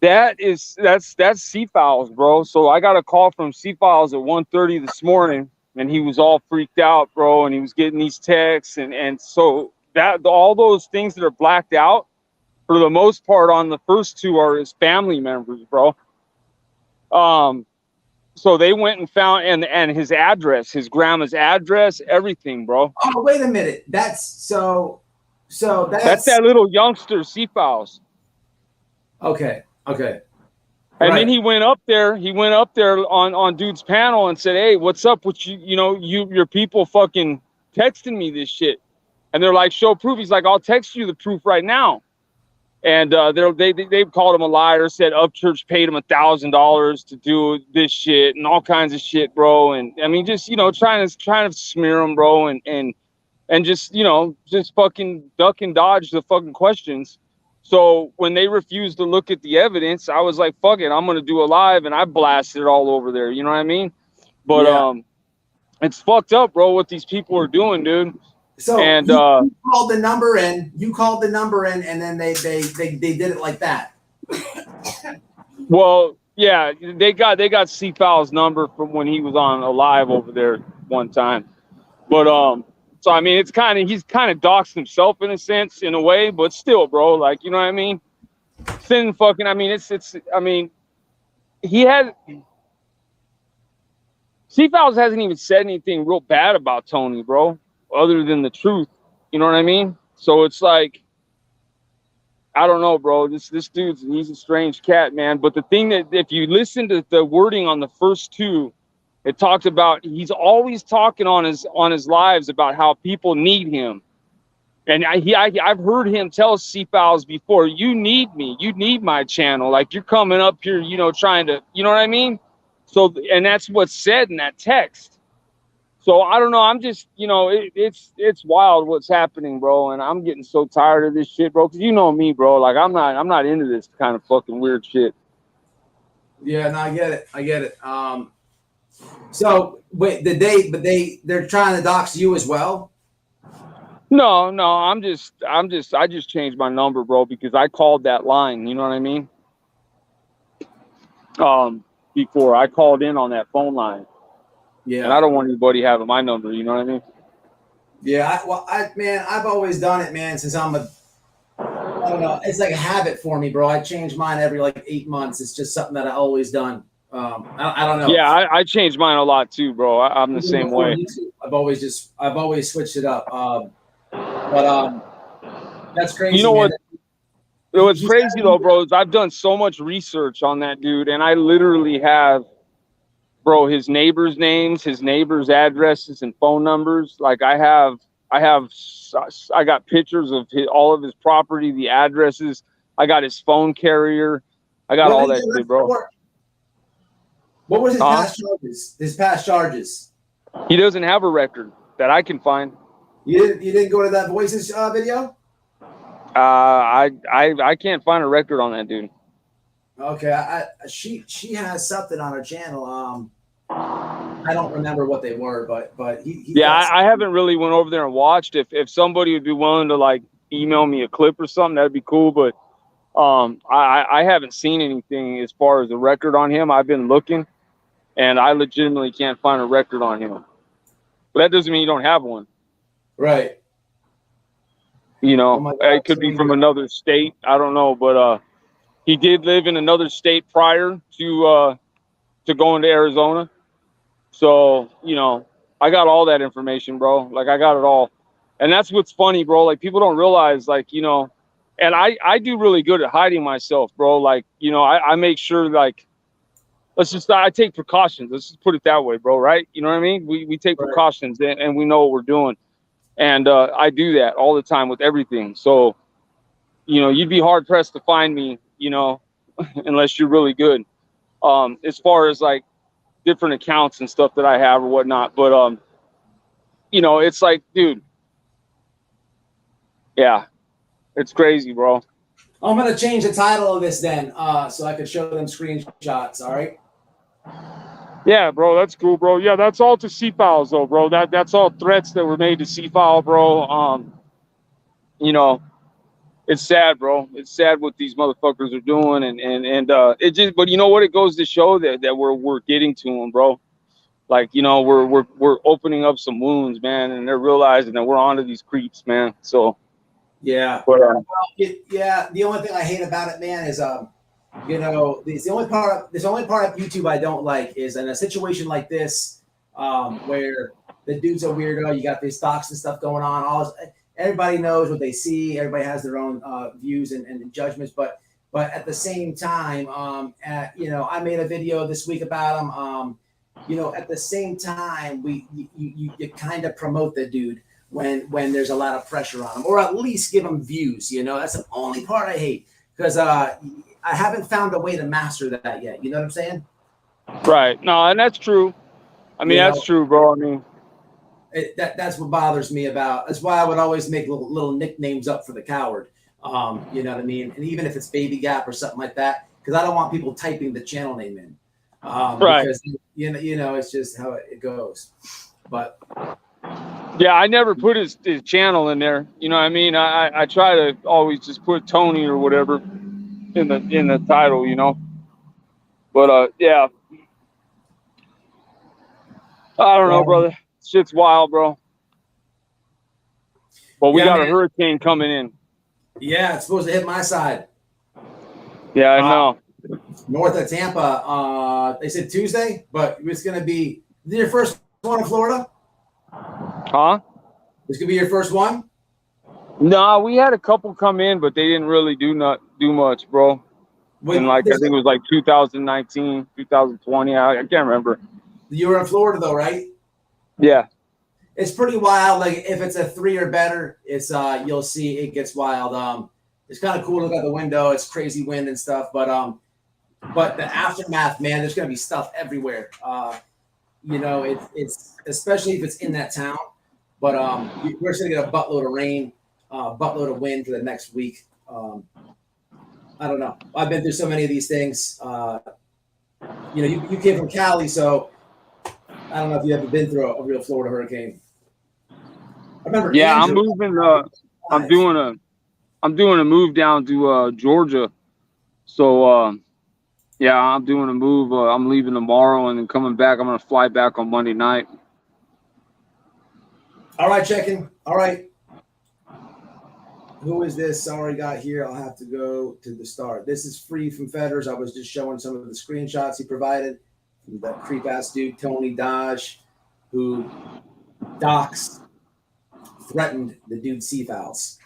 C-FOWLS, bro. So I got a call from C-FOWLS at 1:30 this morning, and he was all freaked out, bro, and he was getting these texts, and so that all those things that are blacked out, for the most part, on the first two are his family members, bro. So they went and found and his address, his grandma's address, everything, bro. Oh, wait a minute. That's that little youngster, C-FOWLS. Okay. And right. then he went up there on dude's panel and said, "Hey, what's up with you? You know, your people fucking texting me this shit." And they're like, "Show proof." He's like, "I'll text you the proof right now." And they called him a liar, said Upchurch paid him $1,000 to do this shit and all kinds of shit, bro. And I mean, just, you know, trying to smear him, bro, and just, you know, just fucking duck and dodge the fucking questions. So when they refused to look at the evidence, I was like, fuck it, I'm gonna do a live, and I blasted it all over there. You know what I mean? But yeah. It's fucked up, bro, what these people are doing, dude. So and you called the number in. You called the number in, and then they did it like that. Well, yeah, they got C-FOWLS number from when he was on a live over there one time. But so I mean, he's kind of doxed himself in a sense, in a way, but still, bro, like, you know what I mean? Sin fucking, I mean, I mean, C-FOWLS hasn't even said anything real bad about Tony, bro, other than the truth. You know what I mean? So it's like, I don't know, bro. This he's a strange cat, man. But the thing that, if you listen to the wording on the first two, it talks about, he's always talking on his lives about how people need him. And I've heard him tell C-FOWLS before, "You need me. You need my channel. Like, you're coming up here, you know, trying to," you know what I mean? So, and that's what's said in that text. So I don't know. I'm just, you know, it's wild what's happening, bro. And I'm getting so tired of this shit, bro. Because you know me, bro. Like, I'm not into this kind of fucking weird shit. Yeah, no, I get it. So wait, they're trying to dox you as well? No, I just changed my number, bro, because I called that line. You know what I mean? Before I called in on that phone line. Yeah. And I don't want anybody having my number. You know what I mean? Yeah. I've always done it, man, since I'm a I don't know. It's like a habit for me, bro. I change mine every like 8 months. It's just something that I always done. I don't know. Yeah, I changed mine a lot too, bro. I'm the same way. I've always switched it up. That's crazy. You know man. what's crazy though, bro, is I've done so much research on that dude, and I literally have, bro, his neighbors' names, his neighbors' addresses, and phone numbers. Like I got pictures of all of his property, the addresses. I got his phone carrier. I got all that shit, bro. What was his past charges? His past charges. He doesn't have a record that I can find. You didn't go to that Voices video? I can't find a record on that dude. Okay, she has something on her channel. I don't remember what they were, but he yeah, I haven't really went over there and watched. If somebody would be willing to like email me a clip or something, that'd be cool. But I haven't seen anything as far as a record on him. I've been looking, and I legitimately can't find a record on him. But that doesn't mean you don't have one. Right. You know, it could be from another state. I don't know, but he did live in another state prior to going to Arizona. So, you know, I got all that information, bro. Like I got it all. And that's what's funny, bro. Like people don't realize, like, you know, and I do really good at hiding myself, bro. Like, you know, I make sure, like, I take precautions. Let's just put it that way, bro. Right? You know what I mean? We take precautions and we know what we're doing. And I do that all the time with everything. So, you know, you'd be hard pressed to find me, you know, unless you're really good. As far as like different accounts and stuff that I have or whatnot. But, you know, it's like, dude, yeah, it's crazy, bro. I'm going to change the title of this then so I can show them screenshots. All right. Yeah, bro, that's cool, bro. Yeah, that's all to C-FOWLS, though, bro. That's all threats that were made to C-FOWL, bro. You know, it's sad, bro. It's sad what these motherfuckers are doing, and it just. But you know what? It goes to show that we're getting to them, bro. Like, you know, we're opening up some wounds, man, and they're realizing that we're onto these creeps, man. So yeah, but, yeah. The only thing I hate about it, man, is you know, the only part of YouTube I don't like is in a situation like this, where the dude's a weirdo. You got these DOX and stuff going on. Everybody knows what they see. Everybody has their own views and judgments. But at the same time, you know, I made a video this week about him. You know, at the same time, you kind of promote the dude when there's a lot of pressure on him, or at least give him views. You know, that's the only part I hate, because I haven't found a way to master that yet. You know what I'm saying? Right. No, and that's true. I mean, that's true, bro. I mean, that's what bothers me about. That's why I would always make little nicknames up for the coward. You know what I mean? And even if it's Baby Gap or something like that, because I don't want people typing the channel name in. Right. Because you know, it's just how it goes. But yeah, I never put his channel in there. You know what I mean? I try to always just put Tony or whatever in the title, you know. But yeah, I don't know, brother. Shit's wild, bro. But we got a hurricane coming in. Yeah, it's supposed to hit my side. Yeah, I know. North of Tampa. They said Tuesday, but it's gonna be. Is it your first one in Florida? Huh? This could be your first one. No, we had a couple come in, but they didn't really do much, bro. And like I think it was like 2019, 2020. I can't remember. You were in Florida though, right? Yeah. It's pretty wild. Like if it's a 3 or better, it's you'll see it gets wild. It's kind of cool to look out the window. It's crazy wind and stuff, but the aftermath, man, there's gonna be stuff everywhere. You know, it's especially if it's in that town. But we're just gonna get a buttload of rain, buttload of wind for the next week. I don't know. I've been through so many of these things. You know, you came from Cali, so I don't know if you ever been through a real Florida hurricane. I remember. Yeah, I'm moving. I'm doing a move down to Georgia. So yeah, I'm doing a move. I'm leaving tomorrow and then coming back. I'm gonna fly back on Monday night. All right, checking. All right. Who is this? Sorry, got here. I'll have to go to the start. This is free from Fetters. I was just showing some of the screenshots he provided from that creep ass dude, Tony Dodge, who DOX threatened the dude C-FOWLS.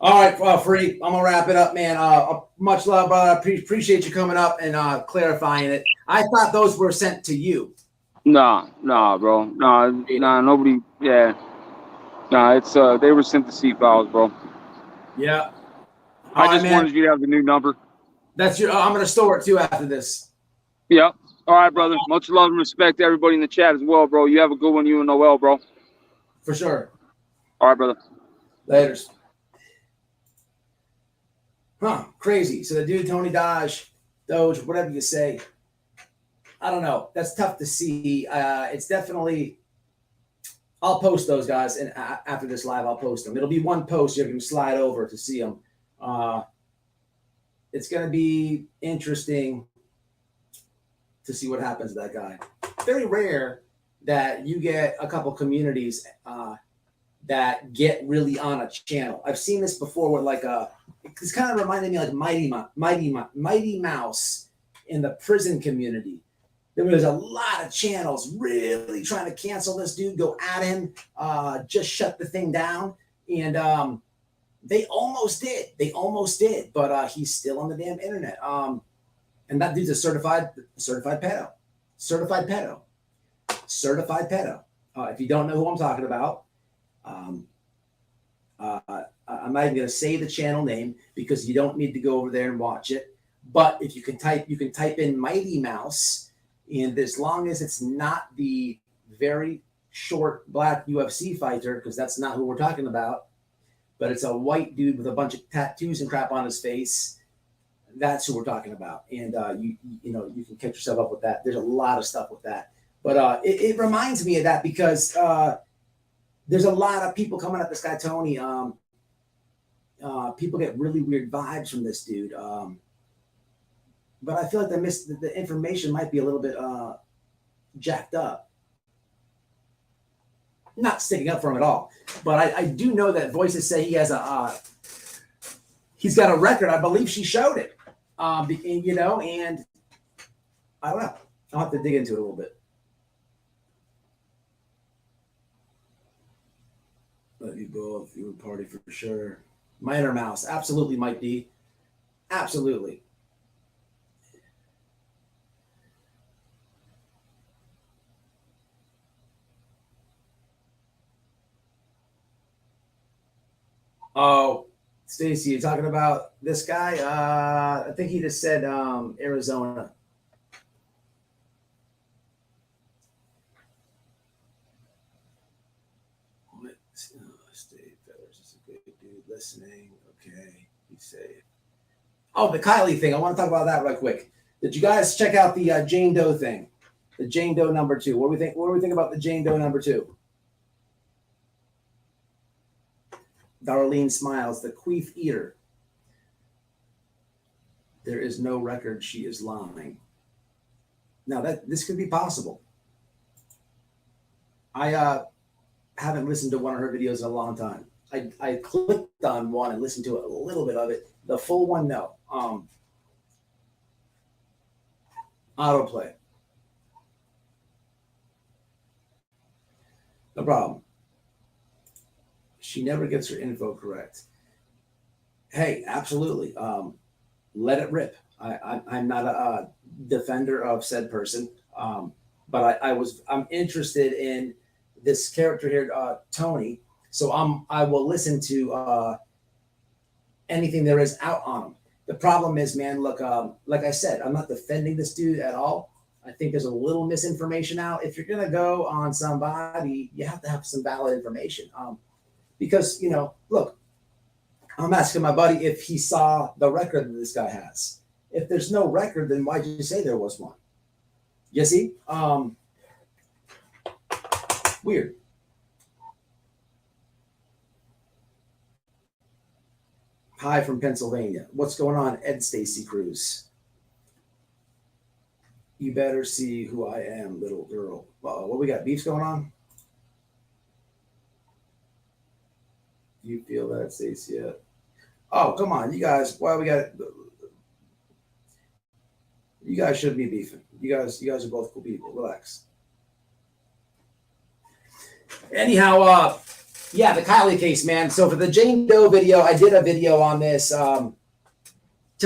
All right, free. I'm gonna wrap it up, man. Much love, brother. Appreciate you coming up and clarifying it. I thought those were sent to you. Nah, bro. Nah, nobody. Yeah. Nah, it's they were sent to C-FOWLS, bro. Yeah. I just wanted you to have the new number. That's your. I'm gonna store it too after this. Yep. All right, brother. Much love and respect to everybody in the chat as well, bro. You have a good one, you and Noel, bro. For sure. All right, brother. Laters. Huh, crazy. So the dude, Tony Doge, whatever you say, I don't know. That's tough to see. It's definitely, I'll post those guys, and after this live, I'll post them. It'll be one post. You can slide over to see them. It's going to be interesting to see what happens to that guy. Very rare that you get a couple communities that get really on a channel. I've seen this before with like it's kind of reminded me like Mighty Mouse in the prison community. There was a lot of channels really trying to cancel this dude, go at him, just shut the thing down. And they almost did, but he's still on the damn internet. And that dude's a certified pedo. If you don't know who I'm talking about, I'm not even going to say the channel name because you don't need to go over there and watch it. But if you can type in Mighty Mouse, and as long as it's not the very short black UFC fighter, because that's not who we're talking about, but it's a white dude with a bunch of tattoos and crap on his face, that's who we're talking about. And you know you can catch yourself up with that. There's a lot of stuff with that, but it reminds me of that because there's a lot of people coming at this guy Tony. People get really weird vibes from this dude. But I feel like the information might be a little bit jacked up. Not sticking up for him at all, but I do know that voices say he has he's got a record. I believe she showed it. You know, and I don't know. I'll have to dig into it a little bit. Love you both. You would party for sure. Minor Mouse, absolutely, Mike D. Absolutely. Oh, Stacy, you're talking about this guy? I think he just said Arizona. What? State Feathers is a good dude listening. Okay, he's safe. Oh, the Kylie thing. I want to talk about that right quick. Did you guys check out the Jane Doe thing? The Jane Doe number 2. What do we think about the Jane Doe number 2? Darlene smiles. The queef eater. There is no record she is lying. Now this could be possible. I haven't listened to one of her videos in a long time. I clicked on one and listened to a little bit of it. The full one, no. Autoplay. No problem. She never gets her info correct. Hey, absolutely. Let it rip. I'm not a defender of said person, but I'm interested in this character here, Tony. So I will listen to anything there is out on him. The problem is, man, look, like I said, I'm not defending this dude at all. I think there's a little misinformation out. If you're gonna go on somebody, you have to have some valid information. Because, you know, look, I'm asking my buddy if he saw the record that this guy has. If there's no record, then why did you say there was one? You see? Weird. Hi from Pennsylvania. What's going on, Ed Stacy Cruz? You better see who I am, little girl. What we got? Beefs going on? You feel that, Stacey? Yeah. Oh, come on, you guys. Why we got? You guys shouldn't be beefing. You guys are both cool people. Relax. Anyhow, yeah, the Kylie case, man. So for the Jane Doe video, I did a video on this. Tell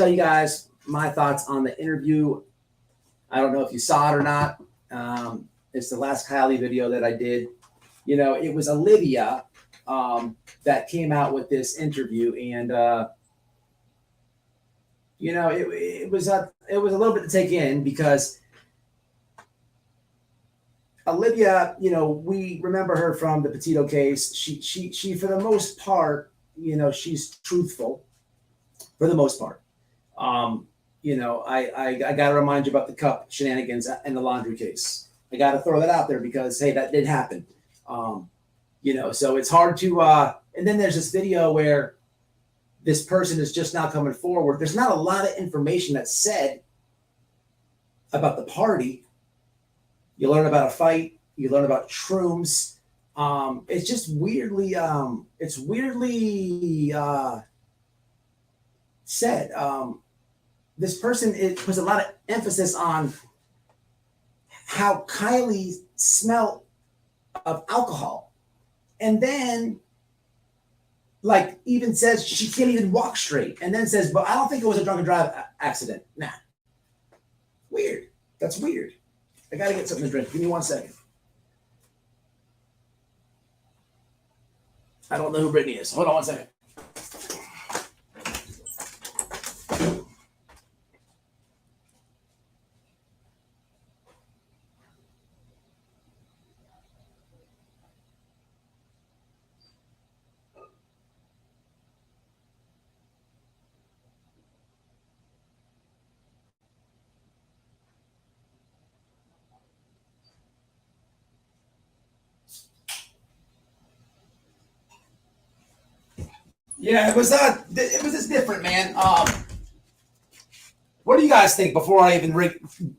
you guys my thoughts on the interview. I don't know if you saw it or not. It's the last Kylie video that I did. You know, it was Olivia that came out with this interview, and you know, it was a little bit to take in because Olivia, you know, we remember her from the Petito case. She for the most part, you know, she's truthful for the most part. You know, I got to remind you about the cup shenanigans and the laundry case. I got to throw that out there because, hey, that did happen. You know, so it's hard to, and then there's this video where this person is just now coming forward. There's not a lot of information that's said about the party. You learn about a fight. You learn about shrooms. It's just weirdly, said. This person puts a lot of emphasis on how Kylie smelled of alcohol. And then, like, even says she can't even walk straight. And then says, but I don't think it was a drunk and drive accident. Nah. Weird. That's weird. I got to get something to drink. Give me 1 second. I don't know who Brittany is. Hold on 1 second. Yeah, it was just different, man. What do you guys think before I even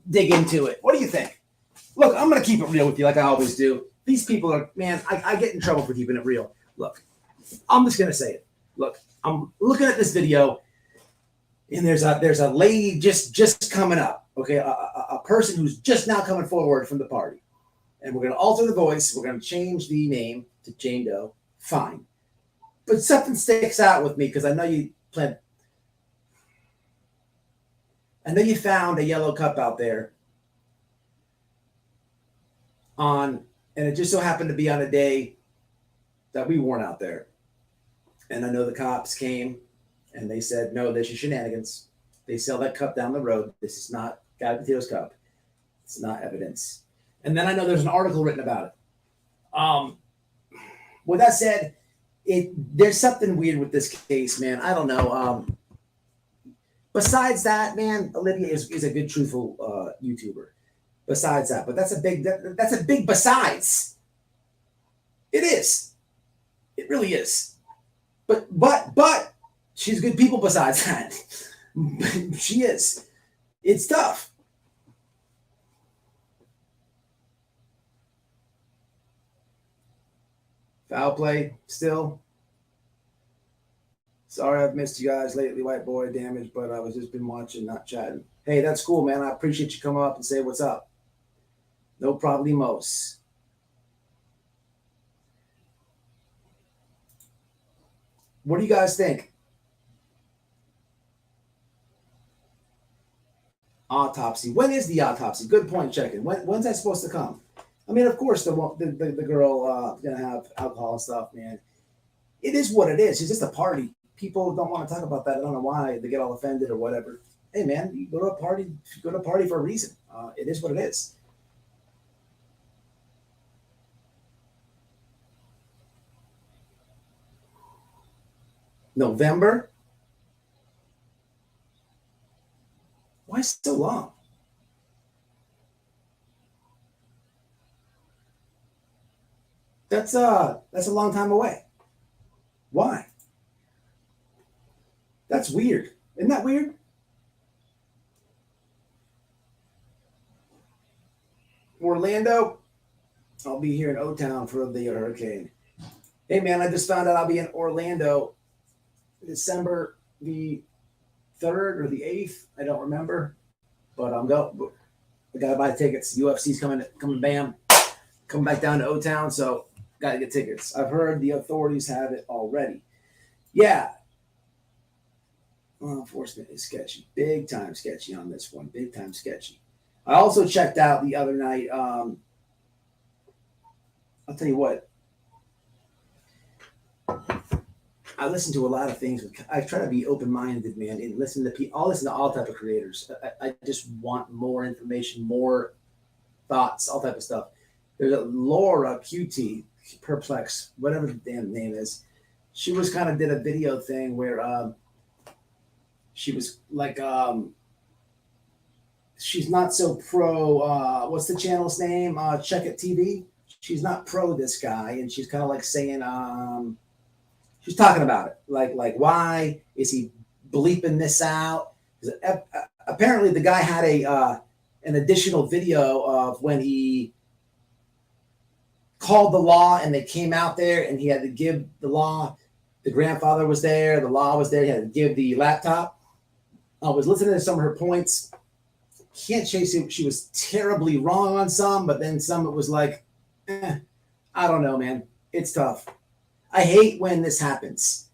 dig into it? What do you think? Look, I'm gonna keep it real with you, like I always do. These people are, man, I get in trouble for keeping it real. Look, I'm just gonna say it. Look, I'm looking at this video, and there's a lady just coming up, okay, a person who's just now coming forward from the party, and we're gonna alter the voice. We're gonna change the name to Jane Doe. Fine. But something sticks out with me because I know you found a yellow cup out there and it just so happened to be on a day that we weren't out there. And I know the cops came and they said, no, this is shenanigans. They sell that cup down the road. This is not Guy Potato's cup. It's not evidence. And then I know there's an article written about it. With that said, there's something weird with this case, man. I don't know. Besides that, man, Olivia is a good, truthful YouTuber. Besides that, but that's a big besides. It is. It really is. But she's good people besides that. She is. It's tough. Foul play still. Sorry I've missed you guys lately, white boy damage, but I was just been watching, not chatting. Hey, that's cool, man. I appreciate you coming up and say what's up. No problemos. What do you guys think? Autopsy. When is the autopsy? Good point, checking. When's that supposed to come? I mean, of course, the girl gonna have alcohol and stuff, man. It is what it is. It's just a party. People don't want to talk about that. I don't know why they get all offended or whatever. Hey, man, you go to a party. You go to a party for a reason. It is what it is. November. Why so long? That's a long time away. Why? That's weird. Isn't that weird? Orlando, I'll be here in O-Town for the hurricane. Hey man, I just found out I'll be in Orlando December the 3rd or the 8th. I don't remember, but I'm go. I gotta buy tickets. UFC's coming, bam, coming back down to O Town, so gotta get tickets. I've heard the authorities have it already. Yeah, law enforcement is sketchy, big time sketchy on this one, big time sketchy. I also checked out the other night. I'll tell you what. I listen to a lot of things. I try to be open-minded, man, and listen to people. I'll listen to all type of creators. I just want more information, more thoughts, all type of stuff. There's a Laura QT, Perplex, whatever the damn name is. She was kind of did a video thing where she was like, she's not so pro. What's the channel's name? Check It TV. She's not pro this guy, and she's kind of like saying, she's talking about it, like why is he bleeping this out? Apparently, the guy had an additional video of when he called the law and they came out there, and he had to give the law. The grandfather was there, the law was there. He had to give the laptop. I was listening to some of her points. Can't chase it. She was terribly wrong on some, but then some it was like, I don't know, man. It's tough. I hate when this happens.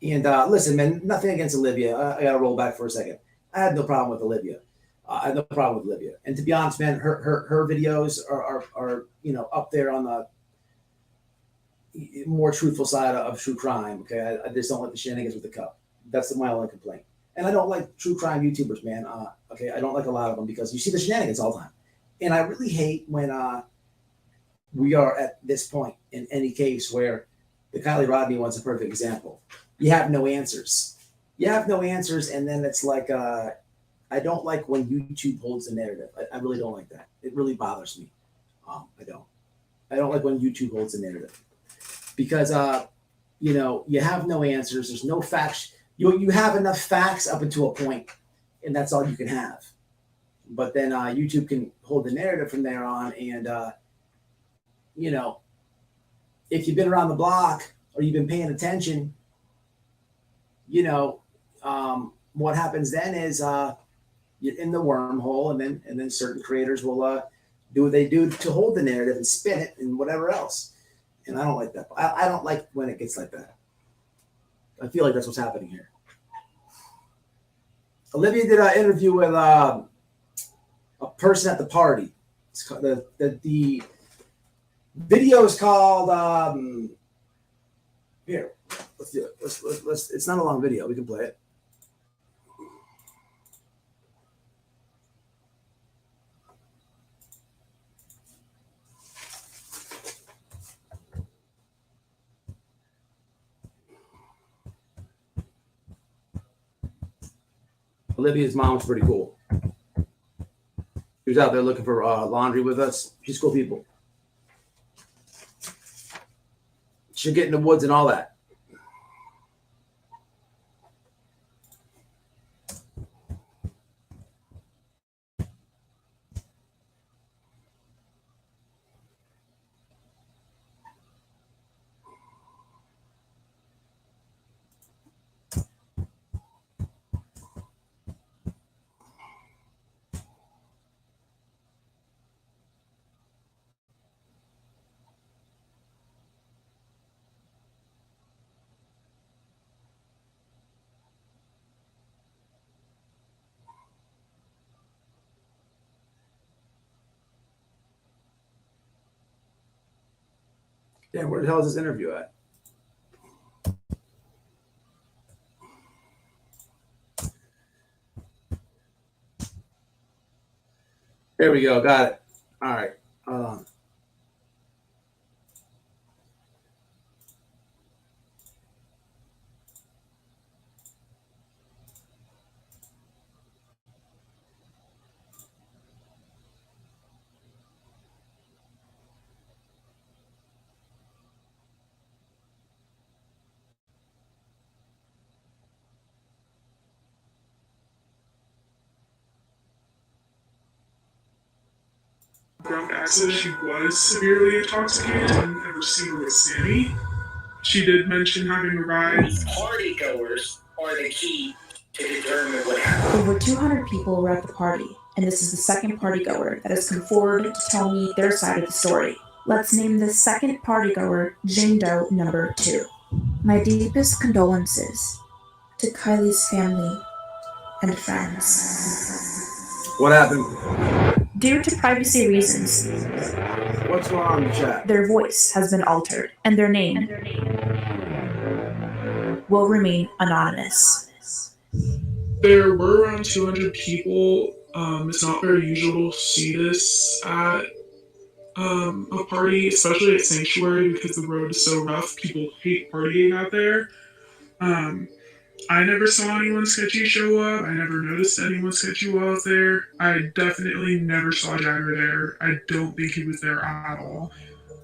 And listen, man, nothing against Olivia. I got to roll back for a second. I had no problem with Olivia. I had no problem with Olivia. And to be honest, man, her videos are up there on the more truthful side of true crime. Okay, I just don't like the shenanigans with the cup. That's my only complaint. And I don't like true crime YouTubers, man. Okay, I don't like a lot of them because you see the shenanigans all the time. And I really hate when we are at this point in any case where the Kylie Rodney one's a perfect example. You have no answers. You have no answers, and then it's like I don't like when YouTube holds the narrative. I really don't like that. It really bothers me. I don't like when YouTube holds the narrative because you have no answers. There's no facts. You have enough facts up until a point, and that's all you can have. But then YouTube can hold the narrative from there on, and if you've been around the block or you've been paying attention, what happens then is you're in the wormhole, and then certain creators will do what they do to hold the narrative and spin it and whatever else. And I don't like that. I don't like when it gets like that. I feel like that's what's happening here. Olivia did an interview with a person at the party. It's called, the video is called here. Let's do it. Let's. It's not a long video. We can play it. Olivia's mom was pretty cool. She was out there looking for laundry with us. She's cool people. She'll get in the woods and all that. Damn, where the hell is this interview at? There we go. Got it. All right. Drunk accident, she was severely intoxicated and ever seen her with Sammy. she did mention having a ride. Party goers are the key to determine what happened. Over 200 people were at the party, and this is the second party goer that has come forward to tell me their side of the story. Let's name the second party goer Jane Doe number 2. My deepest condolences to Kylie's family and friends. What happened? Due to privacy reasons, What's going on in the chat? their voice has been altered, and their name will remain anonymous. There were around 200 people. It's not very usual to see this at a party, especially at Sanctuary, because the road is so rough. People hate partying out there. I never saw anyone sketchy show up. I never noticed anyone sketchy while I was there. I definitely never saw Jagger there. I don't think he was there at all.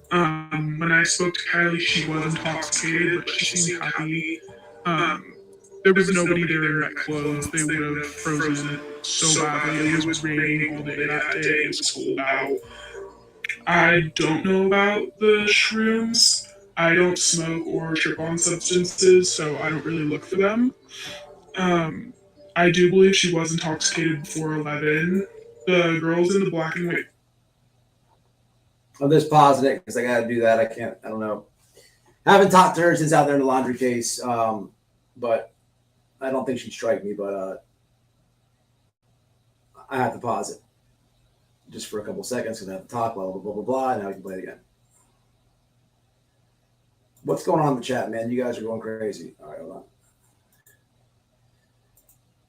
When I spoke to Kylie, she was intoxicated, but she seemed happy. There was nobody there that closed. They would have frozen it so badly. It was raining all day that day. It was cold out. I don't know about the shrooms. I don't smoke or trip on substances, so I don't really look for them. I do believe she was intoxicated before 11. The girls in the black and white. I'm just pausing it because I got to do that. I don't know. I haven't talked to her since out there in the laundry case, but I don't think she'd strike me, but I have to pause it just for a couple seconds because I have to talk, blah, blah, blah, blah, blah, and now we can play it again. What's going on in the chat, man? You guys are going crazy. All right, hold on.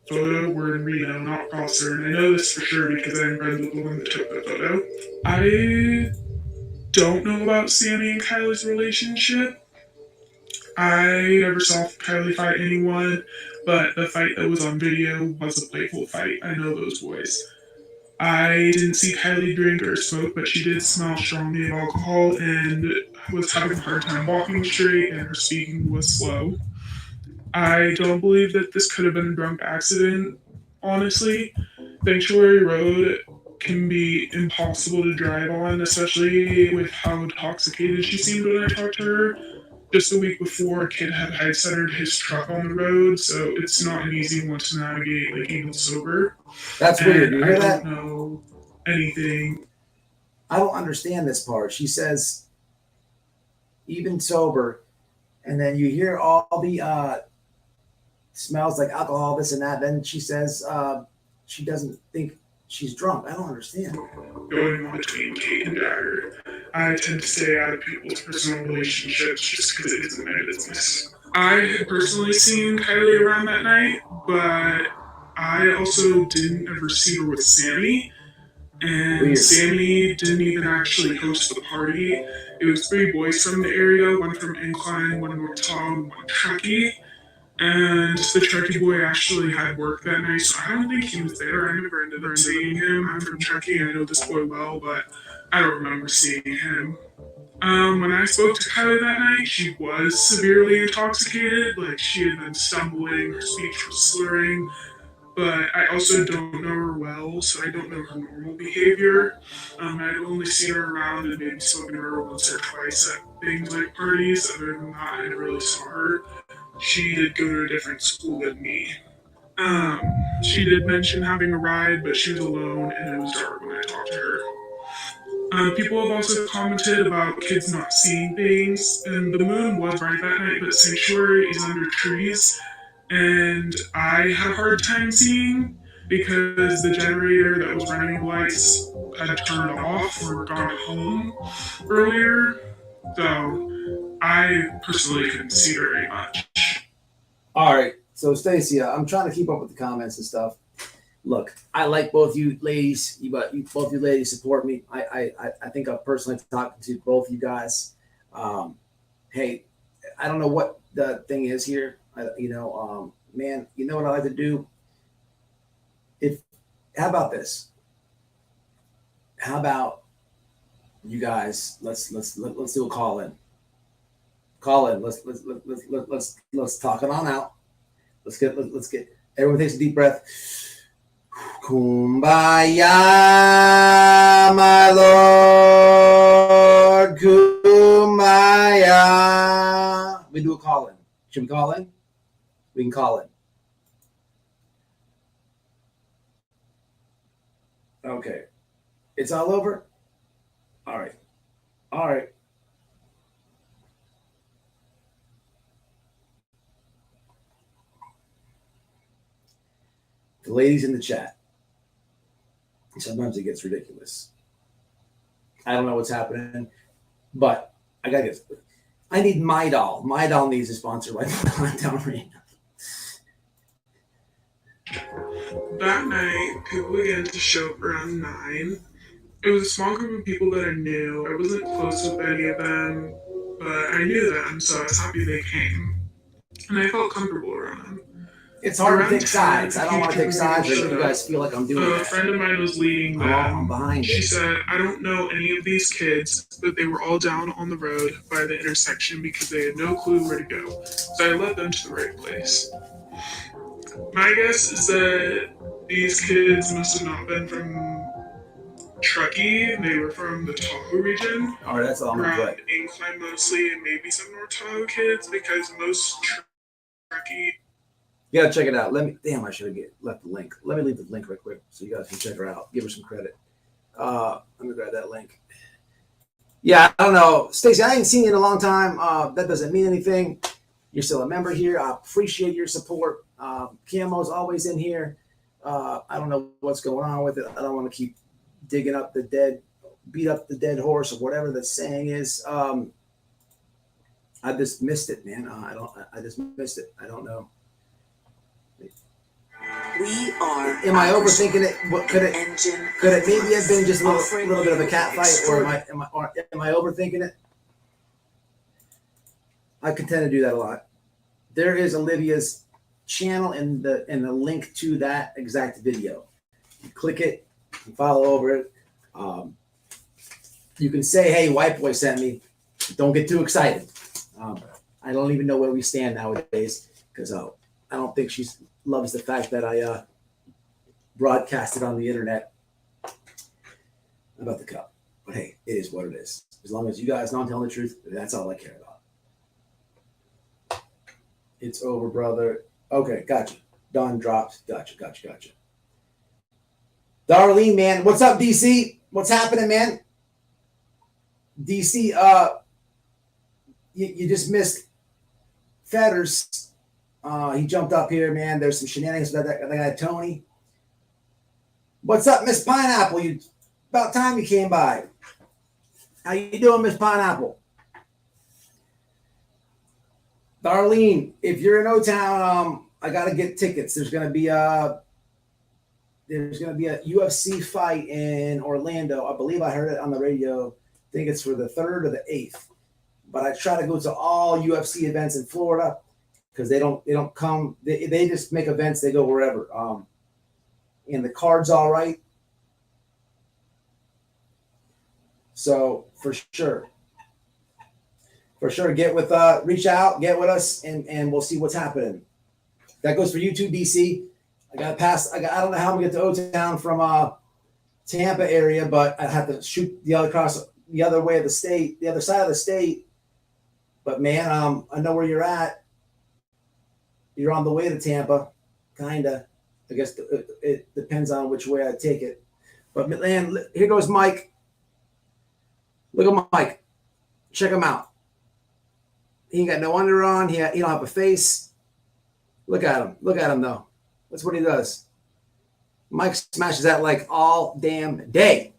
Photo were in Reno, not Prosser, and I know this for sure because I'm friends with the one that took the photo. I don't know about Sammy and Kylie's relationship. I never saw Kylie fight anyone, but the fight that was on video was a playful fight. I know those boys. I didn't see Kylie drink or smoke, but she did smell strongly of alcohol and was having a hard time walking straight, and her speaking was slow. I don't believe that this could have been a drunk accident, honestly. Sanctuary Road can be impossible to drive on, especially with how intoxicated she seemed when I talked to her. Just a week before, a kid had high-centered his truck on the road, so it's not an easy one to navigate, like, even sober. That's weird. You hear that? I don't know anything. I don't understand this part. She says, even sober, and then you hear all the smells like alcohol, this and that. Then she says she doesn't think she's drunk. I don't understand. Going on between Kate and Jagger, I tend to stay out of people's personal relationships just because it isn't my business. I had personally seen Kylie around that night, but I also didn't ever see her with Sammy. And Weird. Sammy didn't even actually host the party. It was 3 boys from the area, one from Incline, one North Tom, one Truckee. And the Truckee boy actually had work that night, so I don't think he was there. I never ended up seeing him. I'm from Truckee, and I know this boy well, but I don't remember seeing him. When I spoke to Kylie that night, she was severely intoxicated. Like, she had been stumbling, her speech was slurring. But I also don't know her well, so I don't know her normal behavior. I'd only seen her around and maybe spoken to her once or twice at things like parties. Other than that, I never really saw her. She did go to a different school than me. She did mention having a ride, but she was alone and it was dark when I talked to her. People have also commented about kids not seeing things, and the moon was bright that night, but Sanctuary is under trees. And I had a hard time seeing because the generator that was running lights had turned off or gone home earlier. So I personally couldn't see very much. All right. So, Stacy, I'm trying to keep up with the comments and stuff. Look, I like both you ladies. Both you ladies support me. I think I've personally talked to both you guys. Hey, I don't know what the thing is here. Man, you know what I like to do? How about this? How about you guys? Let's do a call in. Let's talk it on out. Let's get everyone takes a deep breath. Kumbaya, my Lord, Kumbaya. we do a call in. Should we call in? We can call in. Okay. It's all over? All right. All right. The ladies in the chat. Sometimes it gets ridiculous. I don't know what's happening, but I gotta get. I need Midol. Midol needs a sponsor right now. That night, people began to show up around 9. It was a small group of people that I knew. I wasn't close with any of them, but I knew them, so I was happy they came. And I felt comfortable around them. It's hard Around to take 10, sides. I don't a want to few take sides, but people you showed guys feel like I'm doing A that. friend of mine was leading them. I'm behind She it. said, I don't know any of these kids, but they were all down on the road by the intersection because they had no clue where to go. So I led them to the right place. My guess is that these kids must have not been from Truckee. They were from the Tahoe region. All right, that's all I'm gonna Around play. Incline mostly, and maybe some North Tahoe kids because most Truckee. You gotta check it out. I should have left the link. Let me leave the link right quick so you guys can check her out. Give her some credit. Let me grab that link. Yeah, I don't know. Stacey, I ain't seen you in a long time. That doesn't mean anything. You're still a member here. I appreciate your support. Camo's always in here. I don't know what's going on with it. I don't want to keep beat up the dead horse or whatever the saying is. I just missed it, man. I just missed it. I don't know. We are. Am I overthinking it? What could it maybe have been just a little bit of a cat fight, or am I overthinking it? I can tend to do that a lot. There is Olivia's channel and the link to that exact video. You click it, you follow over it. You can say, "Hey, white boy sent me." Don't get too excited. I don't even know where we stand nowadays because I don't think she loves the fact that I broadcasted on the internet about the cup. But hey, it is what it is. As long as you guys know I'm telling the truth, that's all I care about. It's over, brother. Okay, gotcha. Don dropped. Gotcha. Darlene, man. What's up, DC? What's happening, man? DC, you just missed Fetters. He jumped up here, man. There's some shenanigans with that guy, Tony. What's up, Miss Pineapple? About time you came by. How you doing, Miss Pineapple? Darlene, if you're in O-Town, I gotta get tickets. There's gonna be a UFC fight in Orlando. I believe I heard it on the radio. I think it's for the 3rd or the 8th. But I try to go to all UFC events in Florida because they don't come. They just make events. They go wherever. And the card's all right. So for sure, reach out, get with us, and we'll see what's happening. That goes for you too, DC. I don't know how I'm gonna get to O-Town from Tampa area, but I have to shoot the other way of the state, the other side of the state. But man, I know where you're at. You're on the way to Tampa, kinda. I guess it depends on which way I take it. But man, here goes Mike. Look at Mike. Check him out. He ain't got no under on. He don't have a face. Look at him. Look at him though. That's what he does. Mike smashes that like all damn day.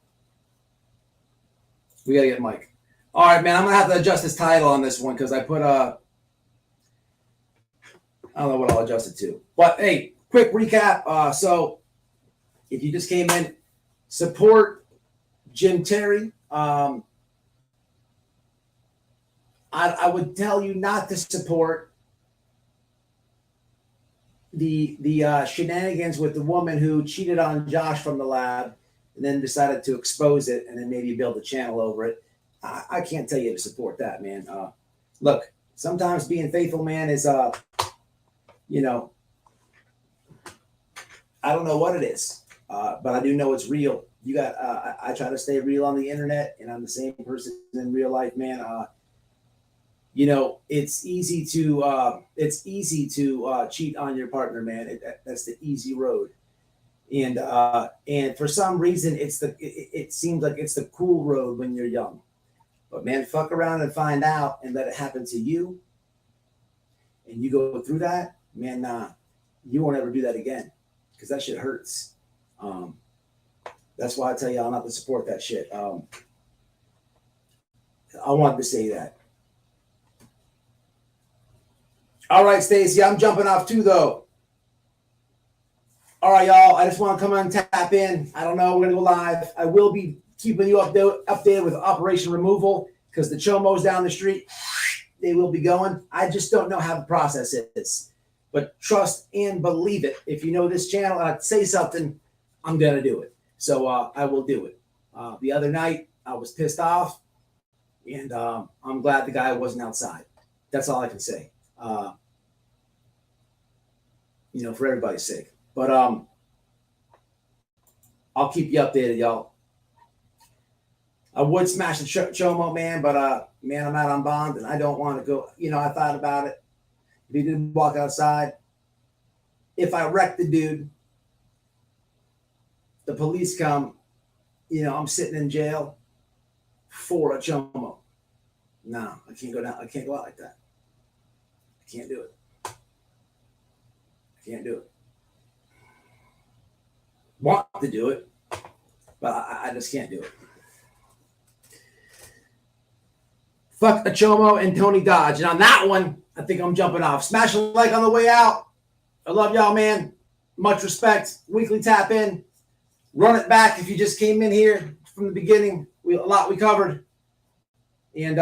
We gotta get Mike. All right, man. I'm gonna have to adjust his title on this one because I put I don't know what I'll adjust it to. But hey, quick recap. So if you just came in, support Jim Terry. I would tell you not to support the shenanigans with the woman who cheated on Josh from the lab and then decided to expose it and then maybe build a channel over it. I can't tell you to support that, man. Look, sometimes being faithful, man, is I don't know what it is, but I do know it's real. You got I try to stay real on the internet, and I'm the same person in real life, man. you know, it's easy to cheat on your partner, man. That's the easy road. And for some reason, it seems like it's the cool road when you're young. But man, fuck around and find out and let it happen to you. And you go through that, man, nah, you won't ever do that again because that shit hurts. That's why I tell y'all not to support that shit. I wanted to say that. All right, Stacey, I'm jumping off too, though. All right, y'all. I just want to come on and tap in. I don't know. We're going to go live. I will be keeping you updated with Operation Removal because the Chomos down the street, they will be going. I just don't know how the process is. But trust and believe it. If you know this channel and I say something, I'm going to do it. So I will do it. The other night, I was pissed off, and I'm glad the guy wasn't outside. That's all I can say. You know, for everybody's sake. But I'll keep you updated, y'all. I would smash the Chomo, man, but man, I'm out on bond, and I don't want to go. You know, I thought about it. If he didn't walk outside, if I wreck the dude, the police come, you know, I'm sitting in jail for a Chomo. No, I can't go down. I can't go out like that. I can't do it. I can't do it. Want to do it, but I just can't do it. Fuck a Chomo and Tony Dodge. And on that one, I think I'm jumping off. Smash a like on the way out. I love y'all, man. Much respect. Weekly tap in. Run it back if you just came in here from the beginning. A lot we covered. And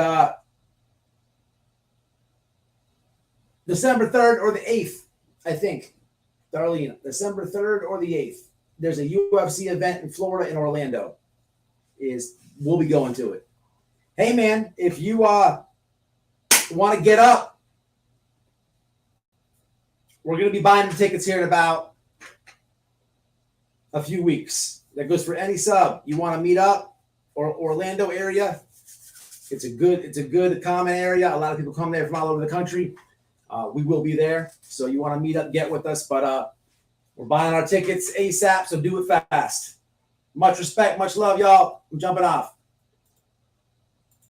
December 3rd or the 8th, I think. Darlene, December 3rd or the 8th. There's a UFC event in Florida in Orlando. We'll be going to it. Hey, man, if you want to get up, we're going to be buying the tickets here in about a few weeks. That goes for any sub. You want to meet up or Orlando area? It's a good common area. A lot of people come there from all over the country. We will be there. So you want to meet up, get with us. But we're buying our tickets ASAP, so do it fast. Much respect, much love, y'all. I'm jumping off.